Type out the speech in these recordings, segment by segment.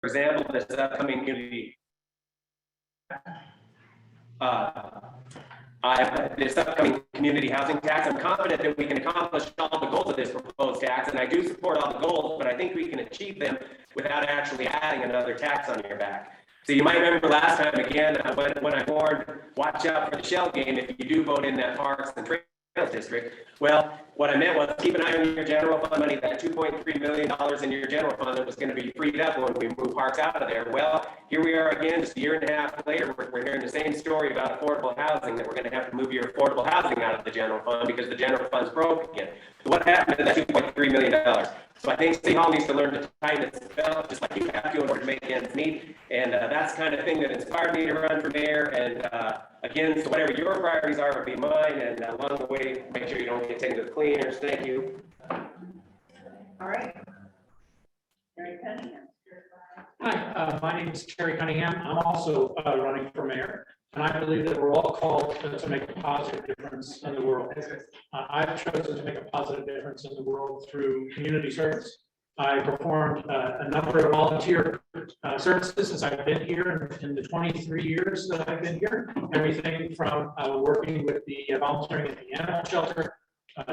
example, this upcoming community, this upcoming community housing tax, I'm confident that we can accomplish all the goals of this proposed tax, and I do support all the goals, but I think we can achieve them without actually adding another tax on your back. So you might remember last time, again, when I warned, watch out for the shell game if you do vote in that Parks and Trails District. Well, what I meant was keep an eye on your general fund money, that $2.3 million in your general fund that was going to be freed up when we move parks out of there. Well, here we are again, just a year and a half later, we're hearing the same story about affordable housing, that we're going to have to move your affordable housing out of the general fund because the general fund's broke again. So what happened to that $2.3 million? So I think City Hall needs to learn to tighten its belt, just like you have to in order to make ends meet. And that's the kind of thing that inspired me to run for mayor. And again, so whatever your priorities are, will be mine. And along the way, make sure you don't get taken to the cleaners. Thank you. All right. Terry Cunningham. Hi, my name is Terry Cunningham. I'm also running for mayor, and I believe that we're all called to make a positive difference in the world. I've chosen to make a positive difference in the world through community service. I performed a number of volunteer services since I've been here in the 23 years that I've been here. Everything from working with the volunteering at the animal shelter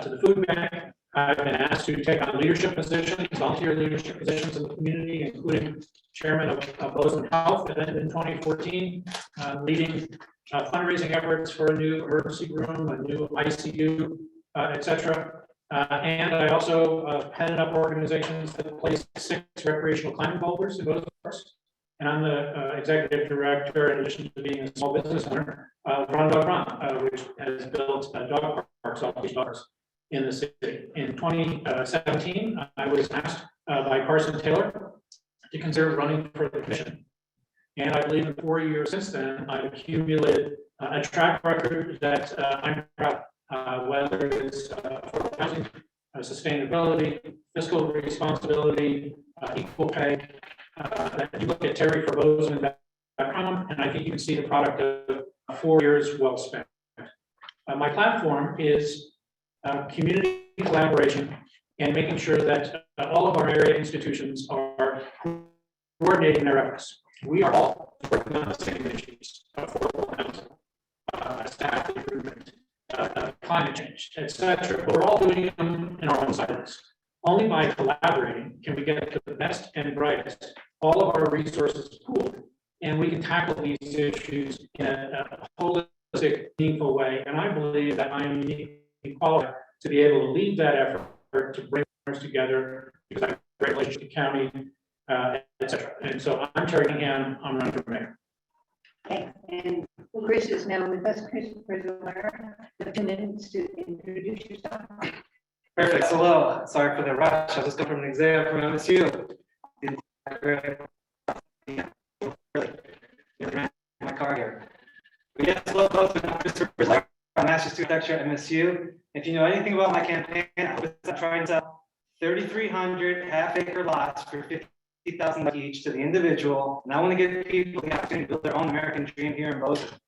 to the food bank. I've been asked to take on leadership positions, volunteer leadership positions in the community, including chairman of Bozeman Health in 2014, leading fundraising efforts for a new emergency room, a new ICU, etc. And I also headed up organizations that place 6 recreational climbing boulders in Bozeman Parks. And I'm the executive director, in addition to being a small business owner, of Run Dog Run, which has built dog parks, off-leash dogs in the city. In 2017, I was asked by Carson Taylor to consider running for the commission. And I believe in 4 years since then, I've accumulated a track record that I'm proud of, whether it's affordable housing, sustainability, fiscal responsibility, equal pay. You look at terryforbozeman.com, and I think you can see the product of 4 years well spent. My platform is community collaboration and making sure that all of our area institutions are coordinating their efforts. We are all working on the same issues: affordable housing, staff improvement, climate change, etc. But we're all doing them in our own silos. Only by collaborating can we get to the best and brightest, all of our resources pooled, and we can tackle these issues in a holistic, meaningful way. And I believe that I am uniquely qualified to be able to lead that effort to bring us together, because I have a great relationship with the county, etc. And so I'm Terry Cunningham. I'm running for mayor. Thanks. And Chris is now with us. Chris, the 2 minutes to introduce yourself. Perfect. So, hello. Sorry for the rush. I just got from an exam from MSU. My car here. But yes, hello, Bozeman. I'm Christopher. Like a master's student lecturer at MSU. If you know anything about my campaign, I was trying to sell 3,300 half-acre lots for $50,000 each to the individual, and I want to give people the opportunity to build their own American dream here in Bozeman.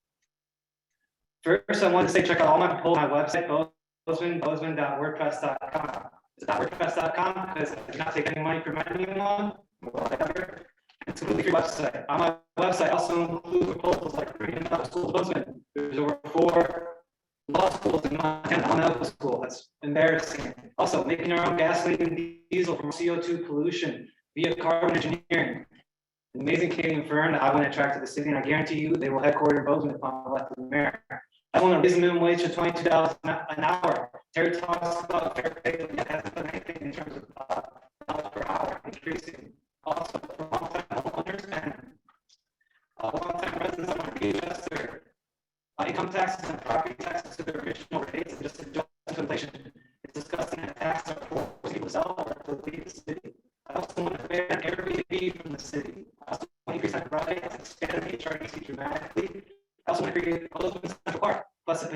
First, I want to say check out all my proposals on my website, bozeman.wordpress.com. It's .wordpress.com because I do not take any money from anyone. It's a completely free website. On my website, also includes proposals like bringing up school Bozeman. There's over 4 law schools in Montana, medical school. That's embarrassing. Also, making our own gasoline and diesel from CO2 pollution via carbon engineering. An amazing Canadian firm that I want to attract to the city, and I guarantee you they will headquarter in Bozeman upon elected mayor. I want to raise the minimum wage to $22 an hour. Terry talks about fair pay, but that hasn't done anything in terms of dollars per hour increasing. Also, for long-time homeowners and long-time residents, I want to readjust their income taxes and property taxes to their original rates and just adjust inflation. It's disgusting that taxes are for people to sell or to leave the city. I also want to ban Airbnb from the city. I also want to increase that rights, expand the HRDC dramatically. I also want to create a Bozeman Central Park, plus a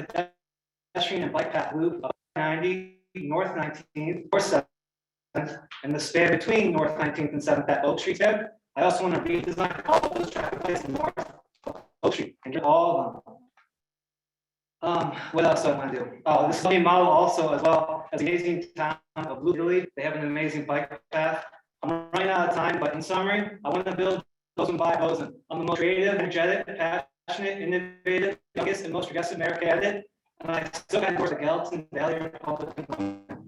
pedestrian and bike path loop of 90, North 19th, or 7th, and the span between North 19th and 7th at Oak Street. I also want to redesign all of those traffic lights in North Oak Street and get all of them. What else do I want to do? Oh, this is a model also, as well as the amazing town of Blue Italy. They have an amazing bike path I'm running out of time, but in summary, I want to build Bozeman by Bozeman. I'm the most creative, energetic, passionate, innovative, youngest, and most progressive mayor candidate. And I still got endorse the Gallatin Valley Republican.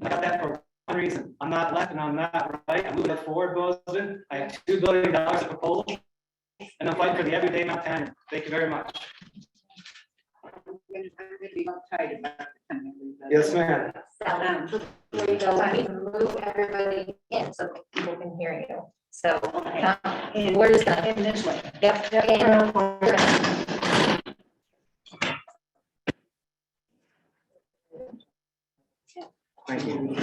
I got that for one reason. I'm not left and I'm not right. I'm moving forward, Bozeman. I have $2 billion of proposals, and I'm fighting for the everyday Montana. Thank you very much. I'm gonna be uptight about the time. Yes, ma'am. Before you go, I need to move everybody in so people can hear you. So, And where's that? in this way. Yep. And Thank you.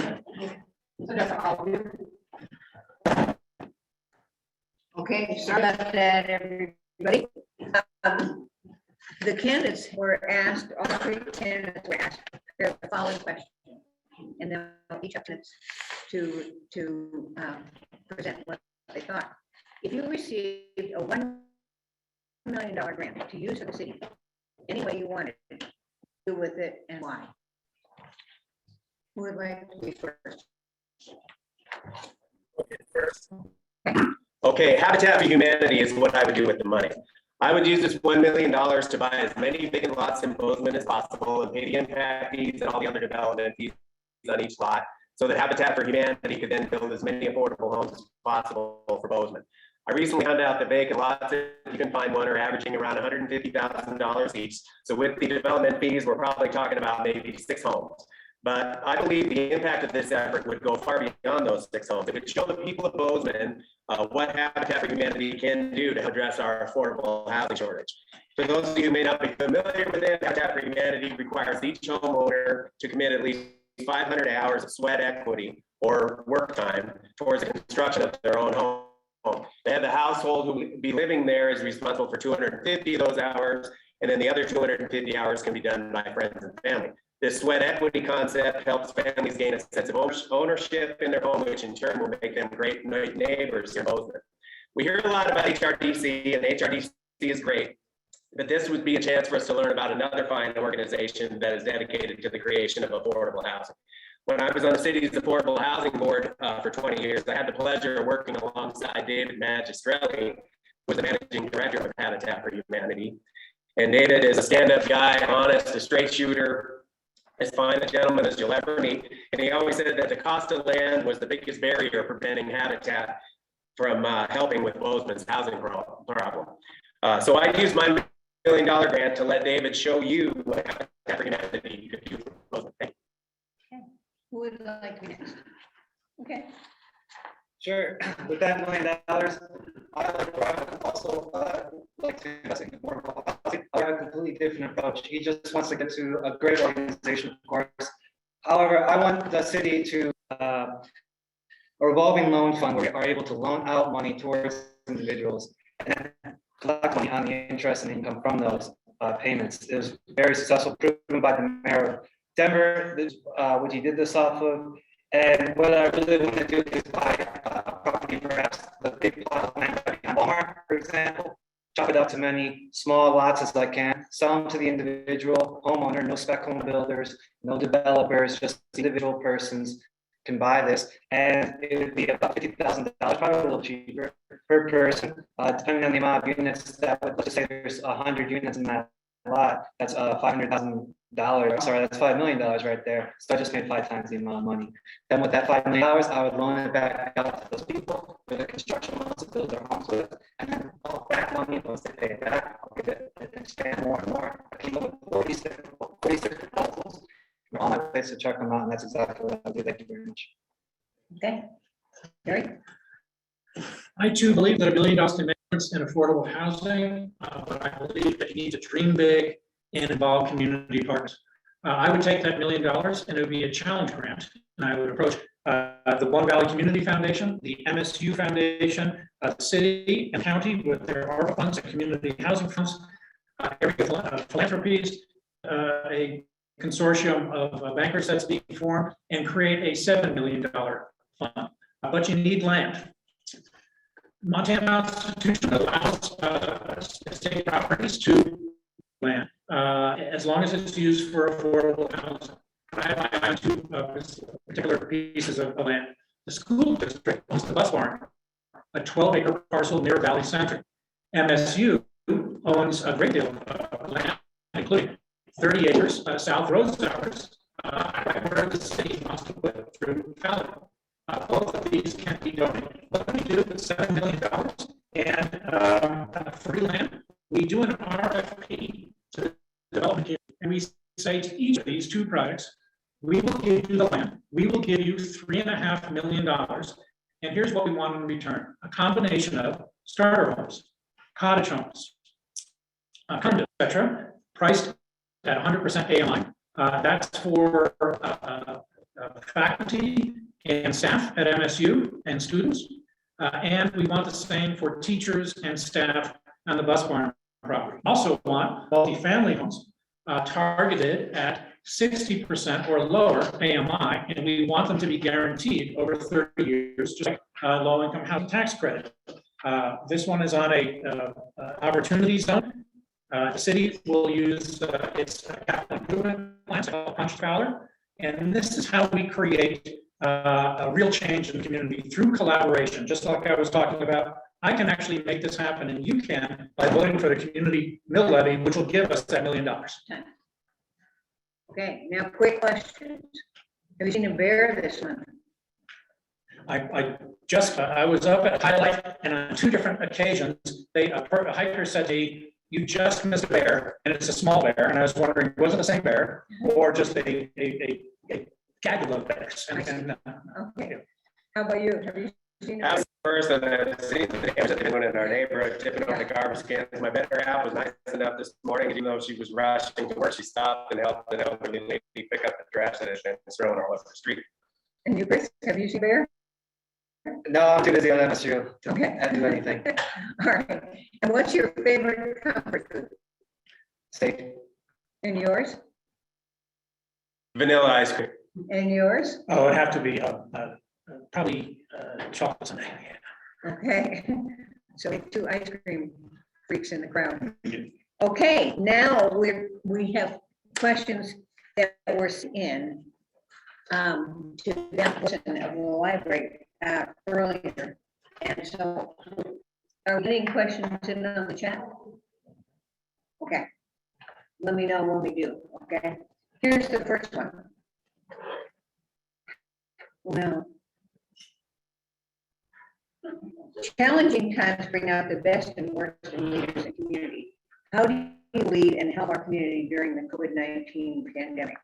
So that's all. Okay, sorry about that, everybody. The candidates were asked, all three candidates were asked the following question. And then each of them to present what they thought. If you received a $1 million grant to use for the city, any way you wanted, do with it and why? Who would like to be first? Okay, Habitat for Humanity is what I would do with the money. I would use this $1 million to buy as many vacant lots in Bozeman as possible and pay the impact fees and all the other development fees on each lot, so that Habitat for Humanity could then build as many affordable homes as possible for Bozeman. I recently found out that vacant lots, if you can find one, are averaging around $150,000 each. So with the development fees, we're probably talking about maybe 6 homes. But I believe the impact of this effort would go far beyond those 6 homes. It would show the people of Bozeman what Habitat for Humanity can do to address our affordable housing shortage. For those of you who may not be familiar with it, Habitat for Humanity requires each homeowner to commit at least 500 hours of sweat equity or work time towards the construction of their own home. And the household who will be living there is responsible for 250 of those hours, and then the other 250 hours can be done by friends and family. This sweat equity concept helps families gain a sense of ownership in their home, which in turn will make them great neighbors in Bozeman. We hear a lot about HRDC, and HRDC is great, but this would be a chance for us to learn about another fine organization that is dedicated to the creation of affordable housing. When I was on the city's Affordable Housing Board for 20 years, I had the pleasure of working alongside David Magistrelli, who was the managing director of Habitat for Humanity. And David is a stand-up guy, honest, a straight shooter, as fine a gentleman as you'll ever meet. And he always said that the cost of land was the biggest barrier preventing Habitat from helping with Bozeman's housing problem. So I used my $1 million grant to let David show you what Habitat for Humanity could do for Bozeman. Who would like to be next? Okay. Sure. With that $1 million, I would also like to invest in more housing. I have a completely different approach. He just wants to get to a great organization, of course. However, I want the city to a revolving loan fund where we are able to loan out money towards individuals and collect money on the interest and income from those payments. It was very successful, proven by the mayor of Denver, which he did this off of. And what I really want to do is buy property, perhaps the big plot of land in Walmart, for example, chop it up to many small lots as I can, sell them to the individual homeowner, no spec home builders, no developers, just individual persons can buy this. And it would be about $50,000, probably a little cheaper per person, depending on the amount of units that would, let's just say there's 100 units in that lot, that's $500,000. Sorry, that's $5 million right there. So I just made 5 times the amount of money. Then with that $5 million, I would loan it back out to those people for the construction loans to build their homes with. And then all that money, once they pay it back, I'll give it and expand more and more. I came up with 46 proposals. All my place to check them out, and that's exactly what I'll do. Thank you very much. Okay. Gary? I too believe that $1 million can make a difference in affordable housing, but I believe that you need to dream big and involve community partners. I would take that $1 million and it would be a challenge grant. And I would approach the One Valley Community Foundation, the MSU Foundation, the city and county with their ARPA funds and community housing funds, area philanthropies, a consortium of bankers that's being formed, and create a $7 million fund. But you need land. Montana Constitution allows state properties to land as long as it's used for affordable housing. I have two particular pieces of land. The school district owns the bus barn, a 12-acre parcel near Valley Center. MSU owns a great deal of land, including 30 acres south Rose Towers, right where the city wants to put it through Valley. Both of these can be donated. What we do with $7 million and free land, we do an RFP to development, and we say to each of these two projects, we will give you the land, we will give you $3.5 million, and here's what we want in return: a combination of starter homes, cottage homes, condos, etc., priced at 100% AMI. That's for faculty and staff at MSU and students. And we want the same for teachers and staff on the bus barn property. Also want multifamily homes targeted at 60% or lower AMI, and we want them to be guaranteed over 30 years, just like low-income housing tax credit. This one is on a opportunity zone. The city will use its capital improvement plan to help punch the dollar, and this is how we create a real change in the community through collaboration. Just like I was talking about, I can actually make this happen, and you can by voting for the community mill levy, which will give us that $1 million. Okay, now quick questions. Have you seen a bear this month? I was up at Highlight, and on 2 different occasions, a hiker said to me, "You just missed a bear, and it's a small bear." And I was wondering, was it the same bear or just a gaggle of bears? Okay. How about you? Have you seen a As bear? the person that has seen the damage that they're doing in our neighborhood, tipping over the garbage cans, my better half was nice enough this morning, even though she was rushing to where she stopped and helped an elderly lady pick up the trash that had been thrown all over the street. And you, Chris, have you seen a bear? No, I'm too busy on MSU to Okay. do anything. All right. And what's your favorite comfort food? Steak. And yours? Vanilla ice cream. And yours? Oh, it'd have to be probably chocolate sundae. Okay. So we have 2 ice cream freaks in the crowd. Okay, now we have questions that were in to that portion of the library earlier. And so are we getting questions in on the chat? Okay. Let me know when we do, okay? Here's the first one. Well, challenging times bring out the best and worst in leaders and community. How do you lead and help our community during the COVID-19 pandemic?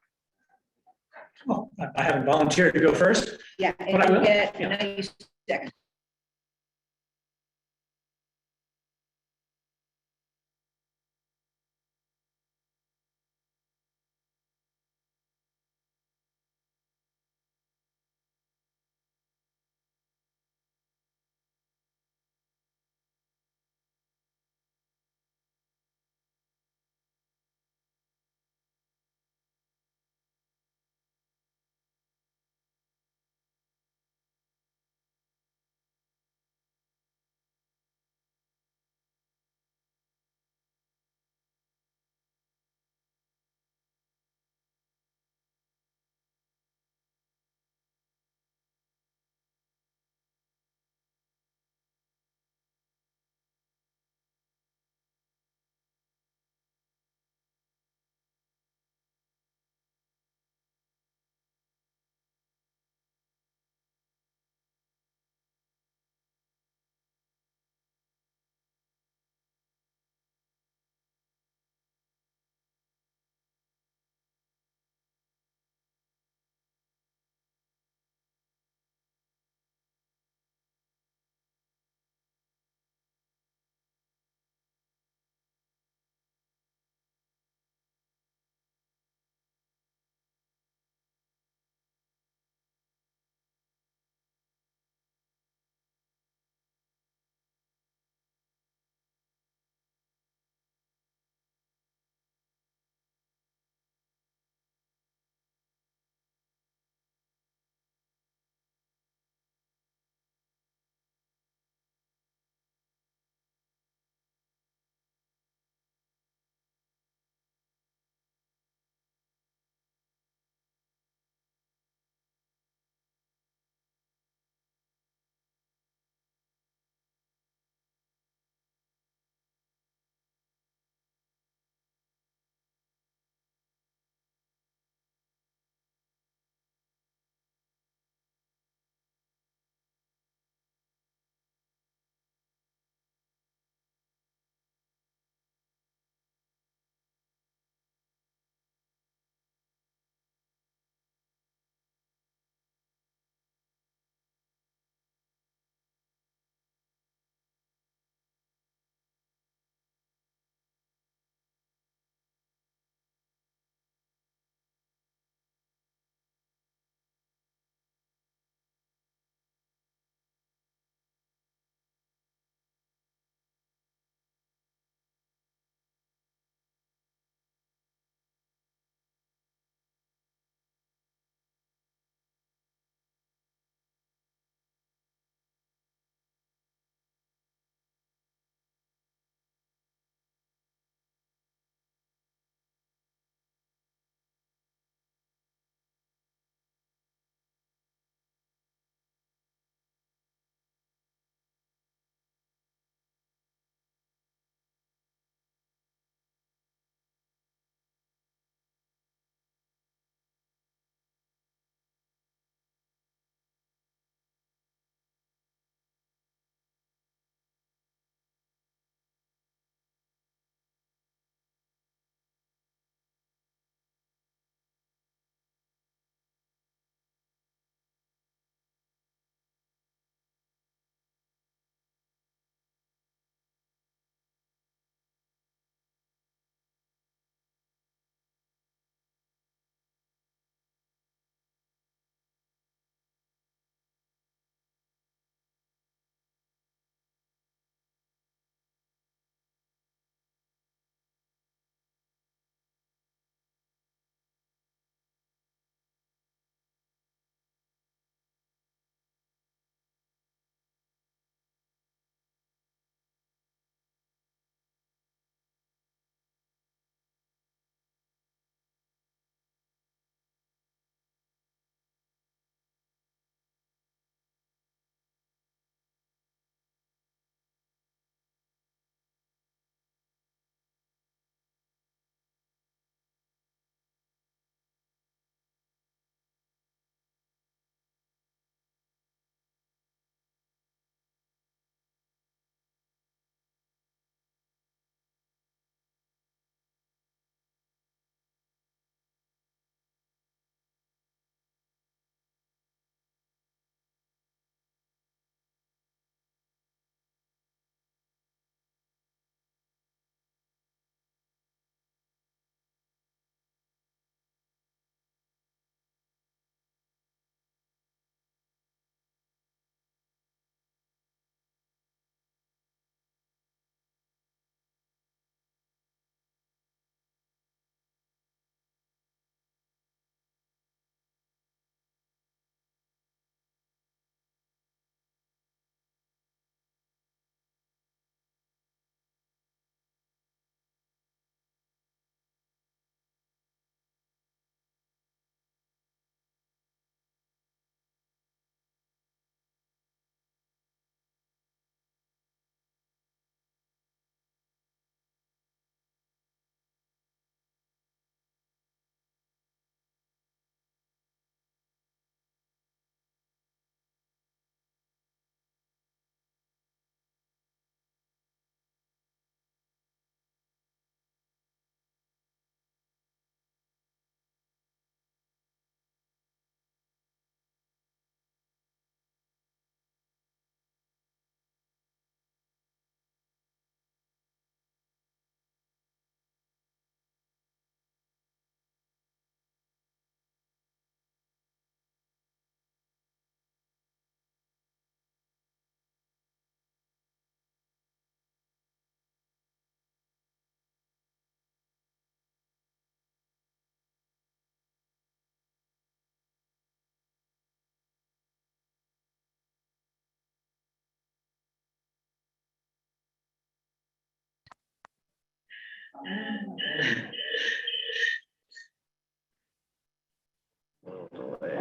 Well, I haven't volunteered to go first. Yeah, But I and you will, get yeah. 90 seconds.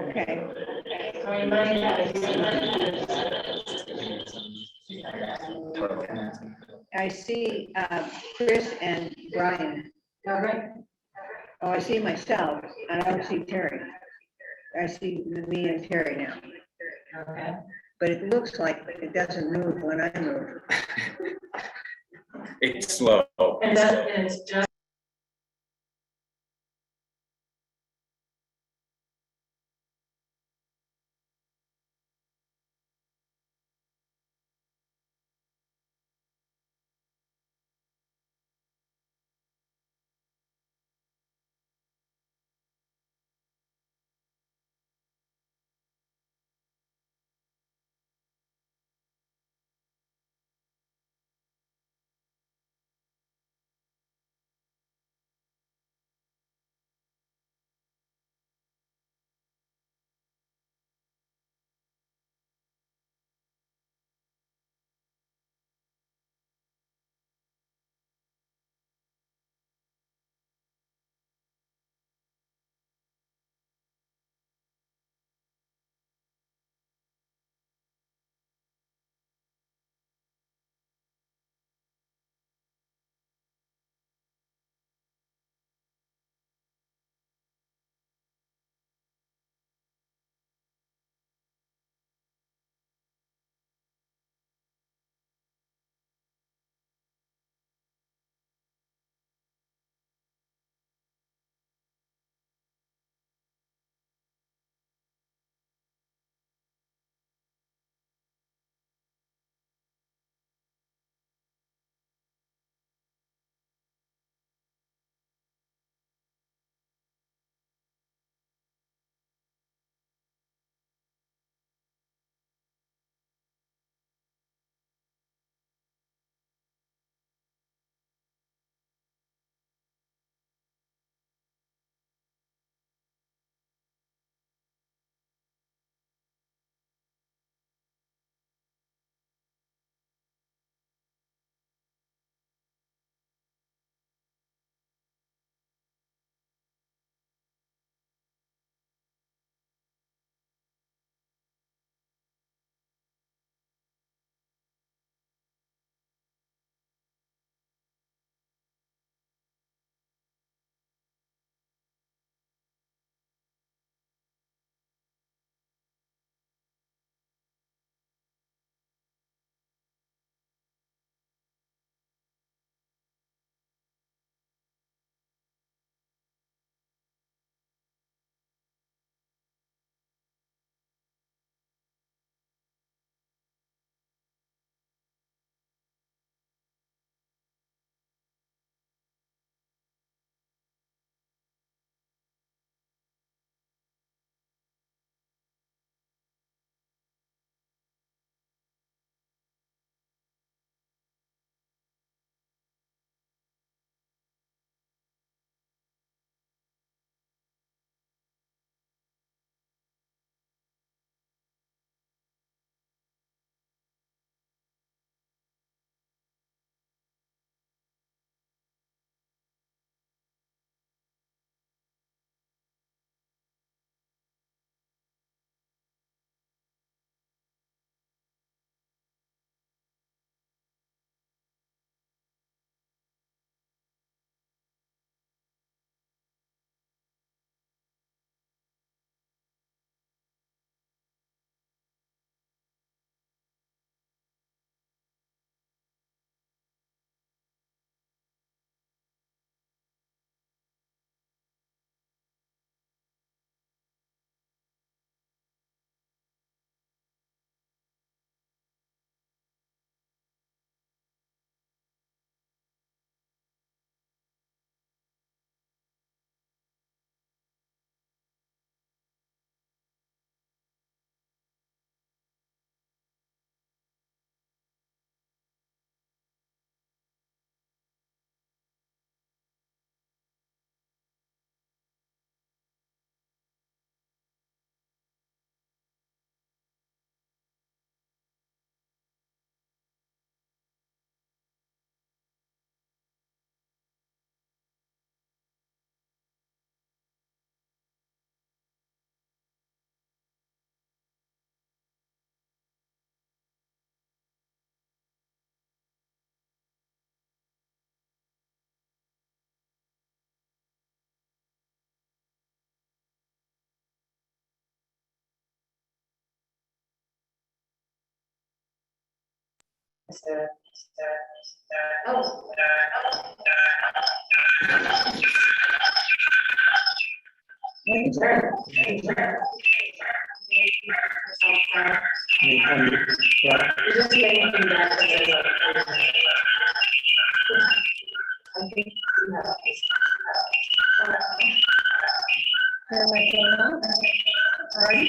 Okay. I see Chris and Brian. Okay. Oh, I see myself. I don't see Terry. I see me and Terry now. Okay. But it looks like it doesn't move when I move. It's slow. And it's just Oh. Just waiting for that. I think you have. Turn my phone on. Pardon?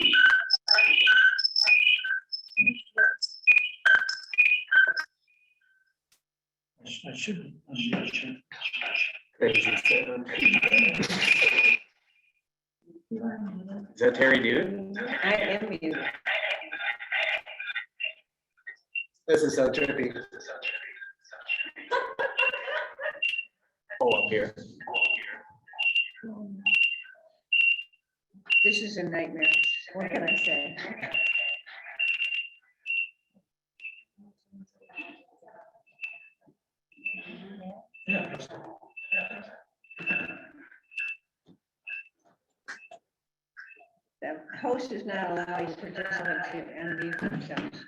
I should. Unmute Is that Terry Dude? I am muted. This is so trippy. Oh, up here. This is a nightmare. What can I say? Yeah. The host is not allowing participants to unmute themselves.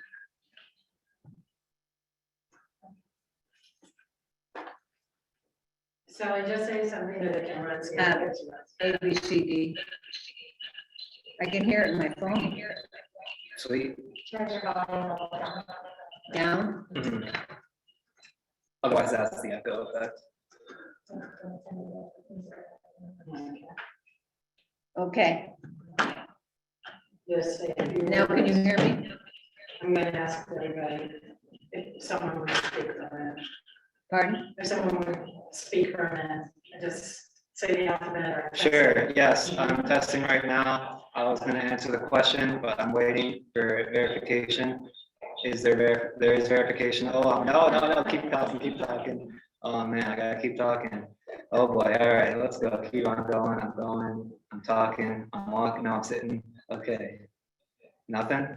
So I just say something that can run. A, B, C, D. I can hear it in my phone. Sweet. Turn your volume Down. Otherwise, that's the echo effect. Okay, Yes. now can you hear me? I'm gonna ask everybody if someone would speak for a minute. Pardon? If someone would speak for a minute, just say the alphabet or. Sure, yes, I'm testing right now. I was gonna answer the question, but I'm waiting for verification. Is there is verification? Oh, no, keep talking. Oh, man, I gotta keep talking. Oh, boy, all right, let's go. Keep on going, I'm talking, I'm walking, no, I'm sitting. Okay. Nothing?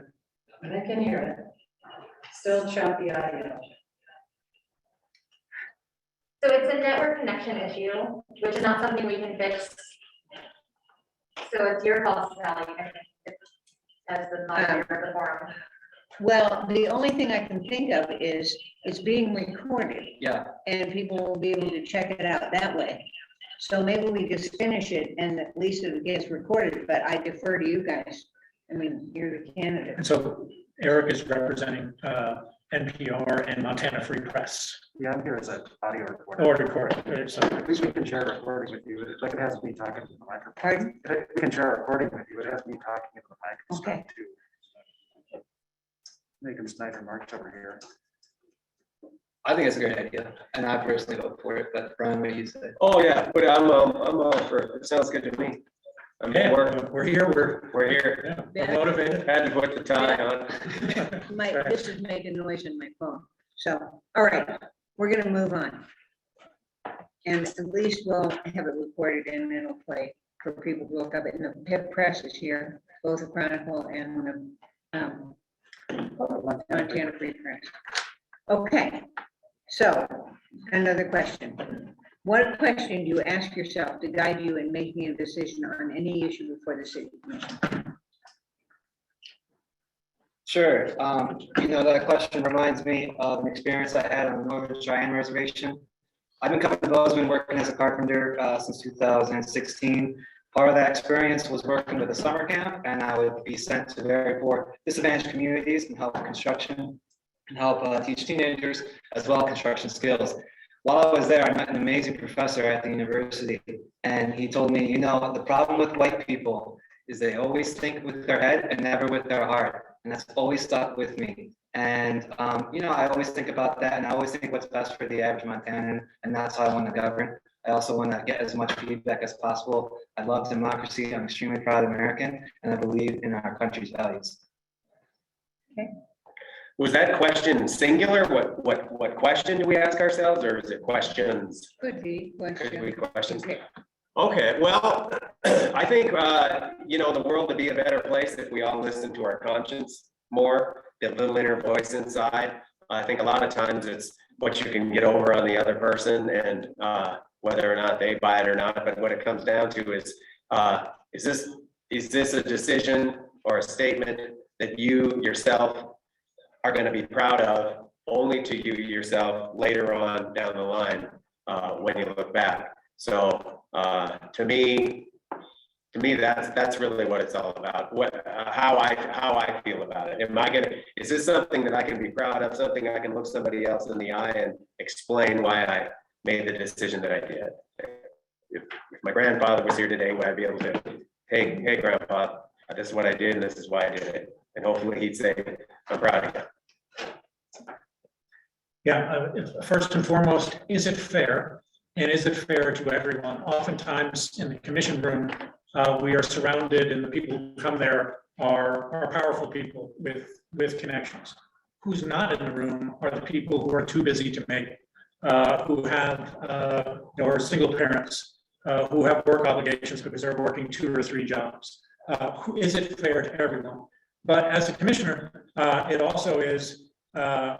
But I can hear it. Still choppy audio. So it's a network connection issue, which is not something we can fix. So it's your call, Sally, I think, as the moderator of the forum. Well, the only thing I can think of is it's being recorded Yeah, and people will be able to check it out that way. So maybe we just finish it and at least it gets recorded, but I defer to you guys. I mean, you're the candidate. And so Eric is representing NPR and Montana Free Press. Yeah, I'm here as an audio recorder. Or record. So At least we can share a recording with you, like it has me talking to the microphone. Pardon? We can share a recording with you, it has me talking to the microphone Okay. too. Making Snyder March over here. I think it's a great idea, and I personally vote for it, but Brian, what do you say? Oh, yeah, but I'm all for it. It sounds good to me. I mean, yeah, we're we're here, we're here. yeah, we're motivated. Had to put the tie on. This is making noise in my phone. So, all right, we're gonna move on. And at least we'll have it recorded and it'll play for people to look up it. And the Pip Press is here, both the Chronicle and the Montana Free Press. Okay, so another question. What question do you ask yourself to guide you in making a decision on any issue before the city commission? Sure, that question reminds me of an experience I had on the Northern Cheyenne Reservation. I've been coming to Bozeman working as a carpenter since 2016. Part of that experience was working with a summer camp, and I would be sent to very poor disadvantaged communities and help construction and help teach teenagers as well construction skills. While I was there, I met an amazing professor at the university, and he told me, the problem with white people is they always think with their head and never with their heart. And that's always stuck with me. And, I always think about that, and I always think what's best for the average Montanan, and that's how I want to govern. I also want to get as much feedback as possible. I love democracy. I'm extremely proud American, and I believe in our country's values. Was that question singular? What question do we ask ourselves, or is it questions? Could be Could be question. questions. Okay, well, I think, the world would be a better place if we all listen to our conscience more, that little inner voice inside. I think a lot of times it's what you can get over on the other person and whether or not they buy it or not. But what it comes down to is this a decision or a statement that you yourself are going to be proud of only to you yourself later on down the line when you look back. So to me, that's really what it's all about. How I feel about it. Is this something that I can be proud of? Something I can look somebody else in the eye and explain why I made the decision that I did? If my grandfather was here today, would I be able to, hey, grandpa, this is what I did and this is why I did it. And hopefully he'd say, I'm proud of you. Yeah, first and foremost, is it fair? And is it fair to everyone? Oftentimes in the commission room, we are surrounded, and the people who come there are powerful people with connections. Who's not in the room are the people who are too busy to make it, who have, or single parents, who have work obligations because they're working 2 or 3 jobs. Is it fair to everyone? But as a commissioner, it also is,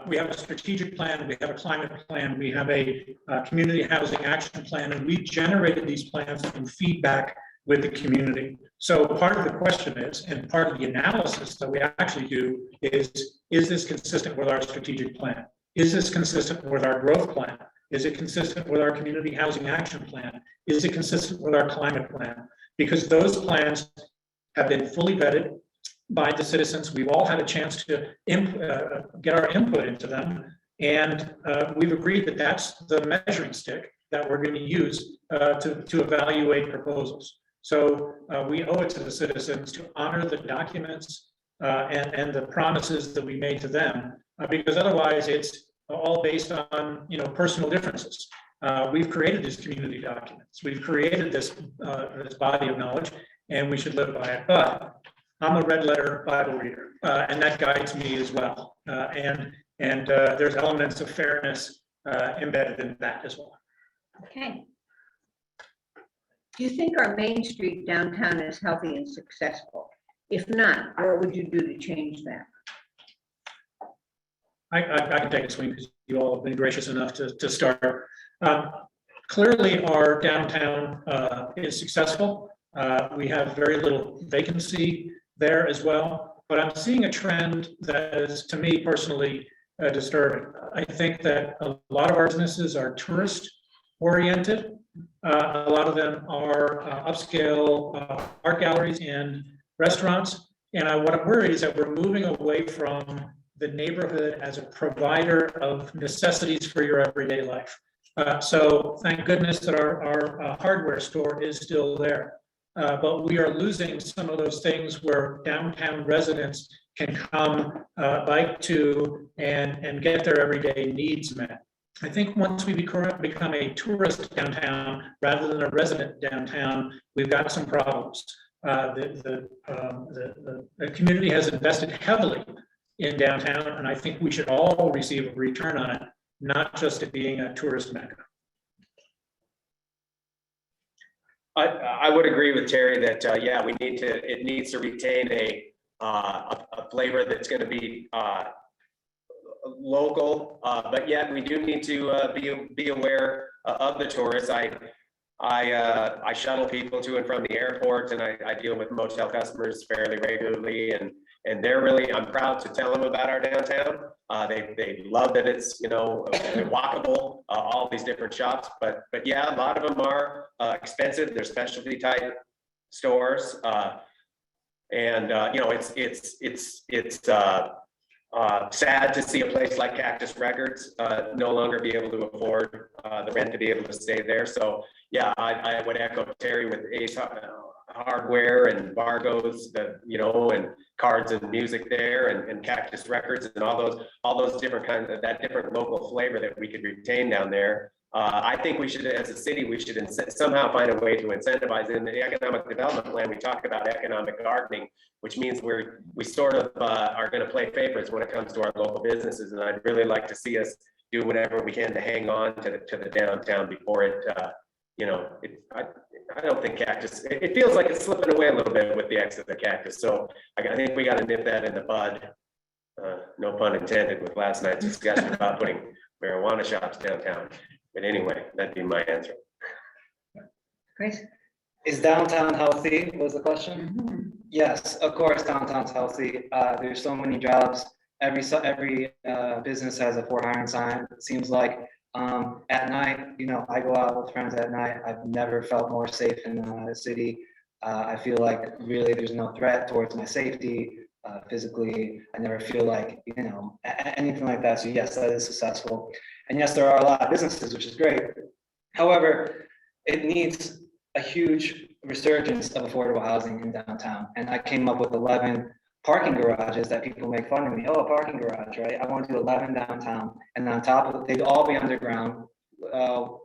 we have a strategic plan, we have a climate plan, we have a community housing action plan, and we generated these plans from feedback with the community. So part of the question is, and part of the analysis that we actually do is this consistent with our strategic plan? Is this consistent with our growth plan? Is it consistent with our community housing action plan? Is it consistent with our climate plan? Because those plans have been fully vetted by the citizens. We've all had a chance to get our input into them. And we've agreed that that's the measuring stick that we're going to use to evaluate proposals. So we owe it to the citizens to honor the documents and the promises that we made to them, because otherwise it's all based on personal differences. We've created these community documents. We've created this body of knowledge, and we should live by it. But I'm a red letter Bible reader, and that guides me as well. And there's elements of fairness embedded in that as well. Okay. Do you think our Main Street downtown is healthy and successful? If not, what would you do to change that? I can take a swing because you all have been gracious enough to start. Clearly, our downtown is successful. We have very little vacancy there as well, but I'm seeing a trend that is, to me personally, disturbing. I think that a lot of our businesses are tourist oriented. A lot of them are upscale art galleries and restaurants. And what I'm worried is that we're moving away from the neighborhood as a provider of necessities for your everyday life. So thank goodness that our hardware store is still there. But we are losing some of those things where downtown residents can come, bike to, and get their everyday needs met. I think once we become a tourist downtown rather than a resident downtown, we've got some problems. The community has invested heavily in downtown, and I think we should all receive a return on it, not just it being a tourist mecca. I would agree with Terry that yeah, it needs to retain a flavor that's going to be local, but yet we do need to be aware of the tourists. I shuttle people to and from the airport, and I deal with motel customers fairly regularly, and they're really, I'm proud to tell them about our downtown. They love that it's walkable, all these different shops, but yeah, a lot of them are expensive. They're specialty type stores, and it's sad to see a place like Cactus Records no longer be able to afford the rent to be able to stay there. So yeah, I would echo Terry with Ace Hardware and Vargo's, and cards and music there, and Cactus Records, and all those different kinds of that different local flavor that we could retain down there. I think we should, as a city, we should somehow find a way to incentivize. In the economic development plan, we talk about economic gardening, which means we sort of are going to play favorites when it comes to our local businesses. And I'd really like to see us do whatever we can to hang on to the downtown before it, I don't think Cactus, it feels like it's slipping away a little bit with the exit of Cactus. So I think we got to nip that in the bud. No pun intended with last night's discussion about putting marijuana shops downtown. But anyway, that'd be my answer. Chris? Is downtown healthy, was the question? Yes, of course, downtown's healthy. There's so many jobs every business has a for hiring sign, it seems like. At night, you know, I go out with friends at night. I've never felt more safe in the city. I feel like really there's no threat towards my safety. Physically, I never feel like, you know, anything like that. So yes, that is successful. And yes, there are a lot of businesses, which is great. However, it needs a huge resurgence of affordable housing in downtown. And I came up with 11 parking garages that people make fun of me. Oh, a parking garage, right? I want to do 11 downtown, and on top of it, they'd all be underground,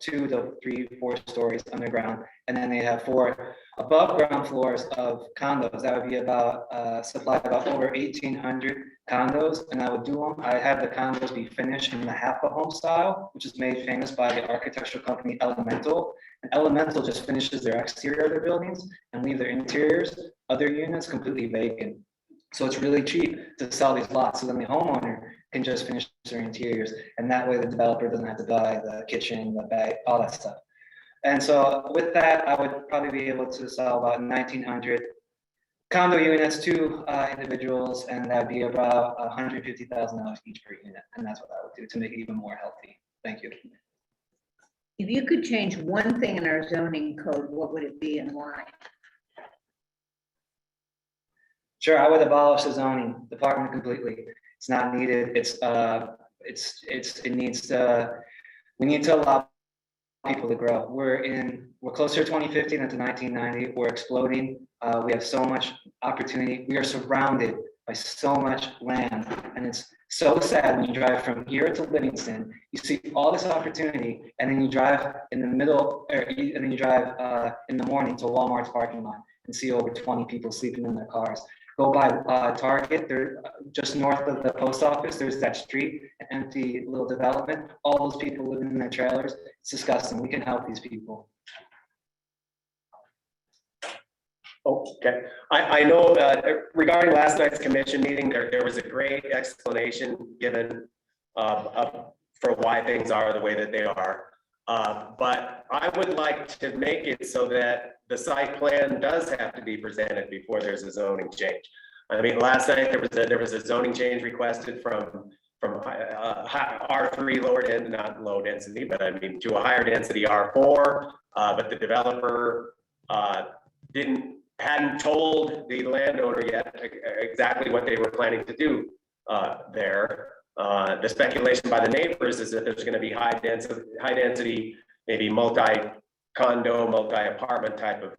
2 to 3, 4 stories underground, and then they have 4 above ground floors of condos. That would be about supply about over 1,800 condos, and I would do them. I have the condos be finished in the half a home style, which is made famous by the architectural company Elemental. And Elemental just finishes their exterior of their buildings and leave their interiors, other units completely vacant. So it's really cheap to sell these lots. So then the homeowner can just finish their interiors. And that way the developer doesn't have to buy the kitchen, the bag, all that stuff. And so with that, I would probably be able to sell about 1,900 condo units to individuals, and that'd be about $150,000 each per unit. And that's what I would do to make it even more healthy. Thank you. If you could change one thing in our zoning code, what would it be and why? Sure, I would abolish the zoning department completely. It's not needed. It needs to, we need to allow people to grow. We're closer to 2050 than to 1990. We're exploding. We have so much opportunity. We are surrounded by so much land, and it's so sad when you drive from here to Livingston, you see all this opportunity, and then you drive in the middle, and then you drive in the morning to Walmart's parking lot and see over 20 people sleeping in their cars. Go by Target, they're just north of the post office. There's that street, an empty little development. All those people living in their trailers. It's disgusting. We can help these people. Okay, I know regarding last night's commission meeting, there was a great explanation given for why things are the way that they are. But I would like to make it so that the site plan does have to be presented before there's a zoning change. I mean, last night there was a zoning change requested from R3 lower density, not low density, but I mean to a higher density R4. But the developer hadn't told the landowner yet exactly what they were planning to do there. The speculation by the neighbors is that there's going to be high density, maybe multi-condo, multi-apartment type of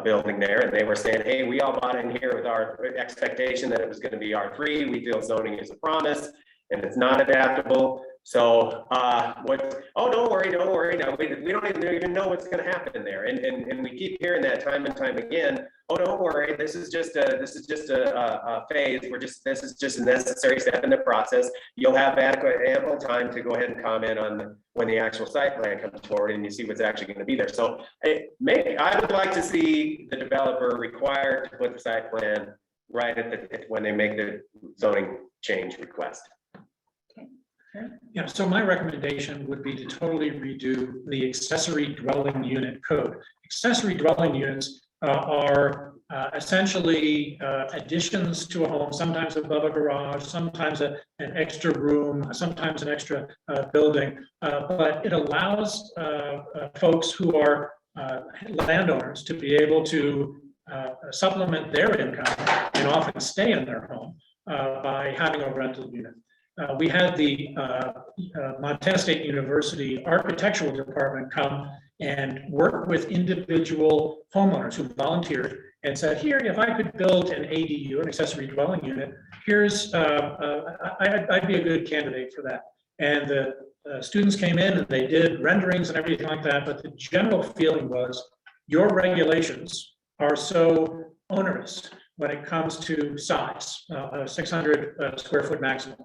building there. And they were saying, hey, we all bought in here with our expectation that it was going to be R3. We feel zoning is a promise and it's not adaptable. So don't worry. No, we don't even know what's going to happen there. And we keep hearing that time and time again. Oh, don't worry. This is just a phase. This is just a necessary step in the process. You'll have ample time to go ahead and comment on when the actual site plan comes forward and you see what's actually going to be there. So I would like to see the developer required to put the site plan right at when they make the zoning change request. Yeah, so my recommendation would be to totally redo the accessory dwelling unit code. Accessory dwelling units are essentially additions to a home, sometimes above a garage, sometimes an extra room, sometimes an extra building, but it allows folks who are landowners to be able to supplement their income and often stay in their home by having a rental unit. We had the Montana State University architectural department come and work with individual homeowners who volunteered and said, here, if I could build an ADU, an accessory dwelling unit, here's, I'd be a good candidate for that. And the students came in and they did renderings and everything like that, but the general feeling was your regulations are so onerous when it comes to size, 600 square foot maximum.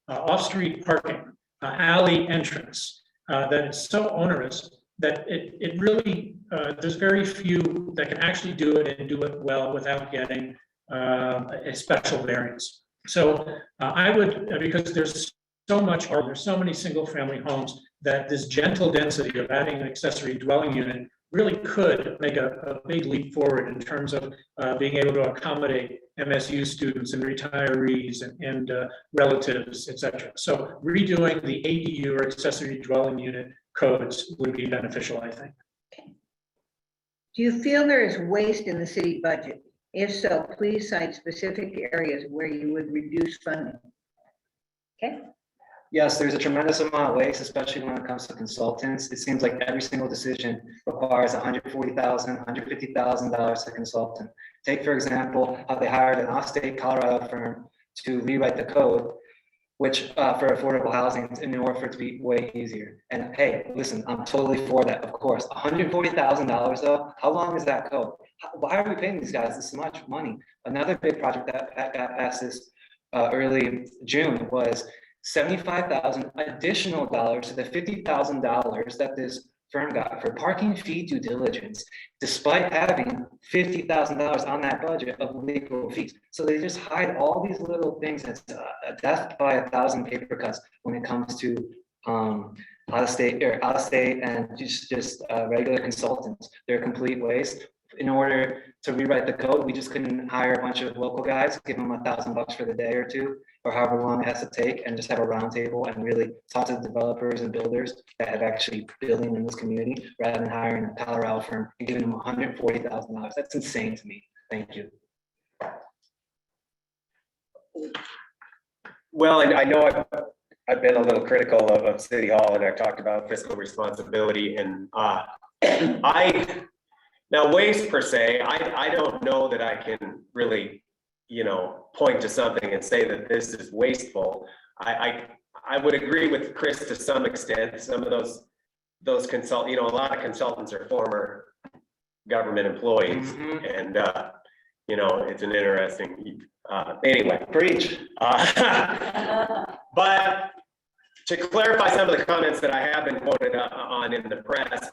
Off-street parking, alley entrance, that is so onerous that it really, there's very few that can actually do it and do it well without getting a special variance. So I would, because there's so much, or there's so many single family homes that this gentle density of adding an accessory dwelling unit really could make a big leap forward in terms of being able to accommodate MSU students and retirees and relatives, et cetera. So redoing the ADU or accessory dwelling unit codes would be beneficial, I think. Do you feel there is waste in the city budget? If so, please cite specific areas where you would reduce funding. Okay, Yes, there's a tremendous amount of waste, especially when it comes to consultants. It seems like every single decision requires $140,000, $150,000 to consultant. Take, for example, how they hired an off-state Colorado firm to rewrite the code, which for affordable housing in order for it to be way easier. And hey, listen, I'm totally for that, of course. $140,000 though, how long is that code? Why are we paying these guys this much money? Another big project that got passed this early June was $75,000 additional dollars to the $50,000 that this firm got for parking fee due diligence, despite having $50,000 on that budget of legal fees. So they just hide all these little things. That's a death by 1,000 paper cuts when it comes to out of state and just regular consultants. They're a complete waste. In order to rewrite the code, we just couldn't hire a bunch of local guys, give them $1,000 for the day or two, or however long it has to take, and just have a roundtable and really talk to the developers and builders that have actually building in this community, rather than hiring a Colorado firm and giving them $140,000. That's insane to me. Thank you. Well, and I know I've been a little critical of City Hall, and I've talked about fiscal responsibility, and now waste per se, I don't know that I can really, point to something and say that this is wasteful. I would agree with Chris to some extent. Some of those a lot of consultants are former government employees, and it's an interesting. Anyway, preach. But to clarify some of the comments that I have been quoted on in the press,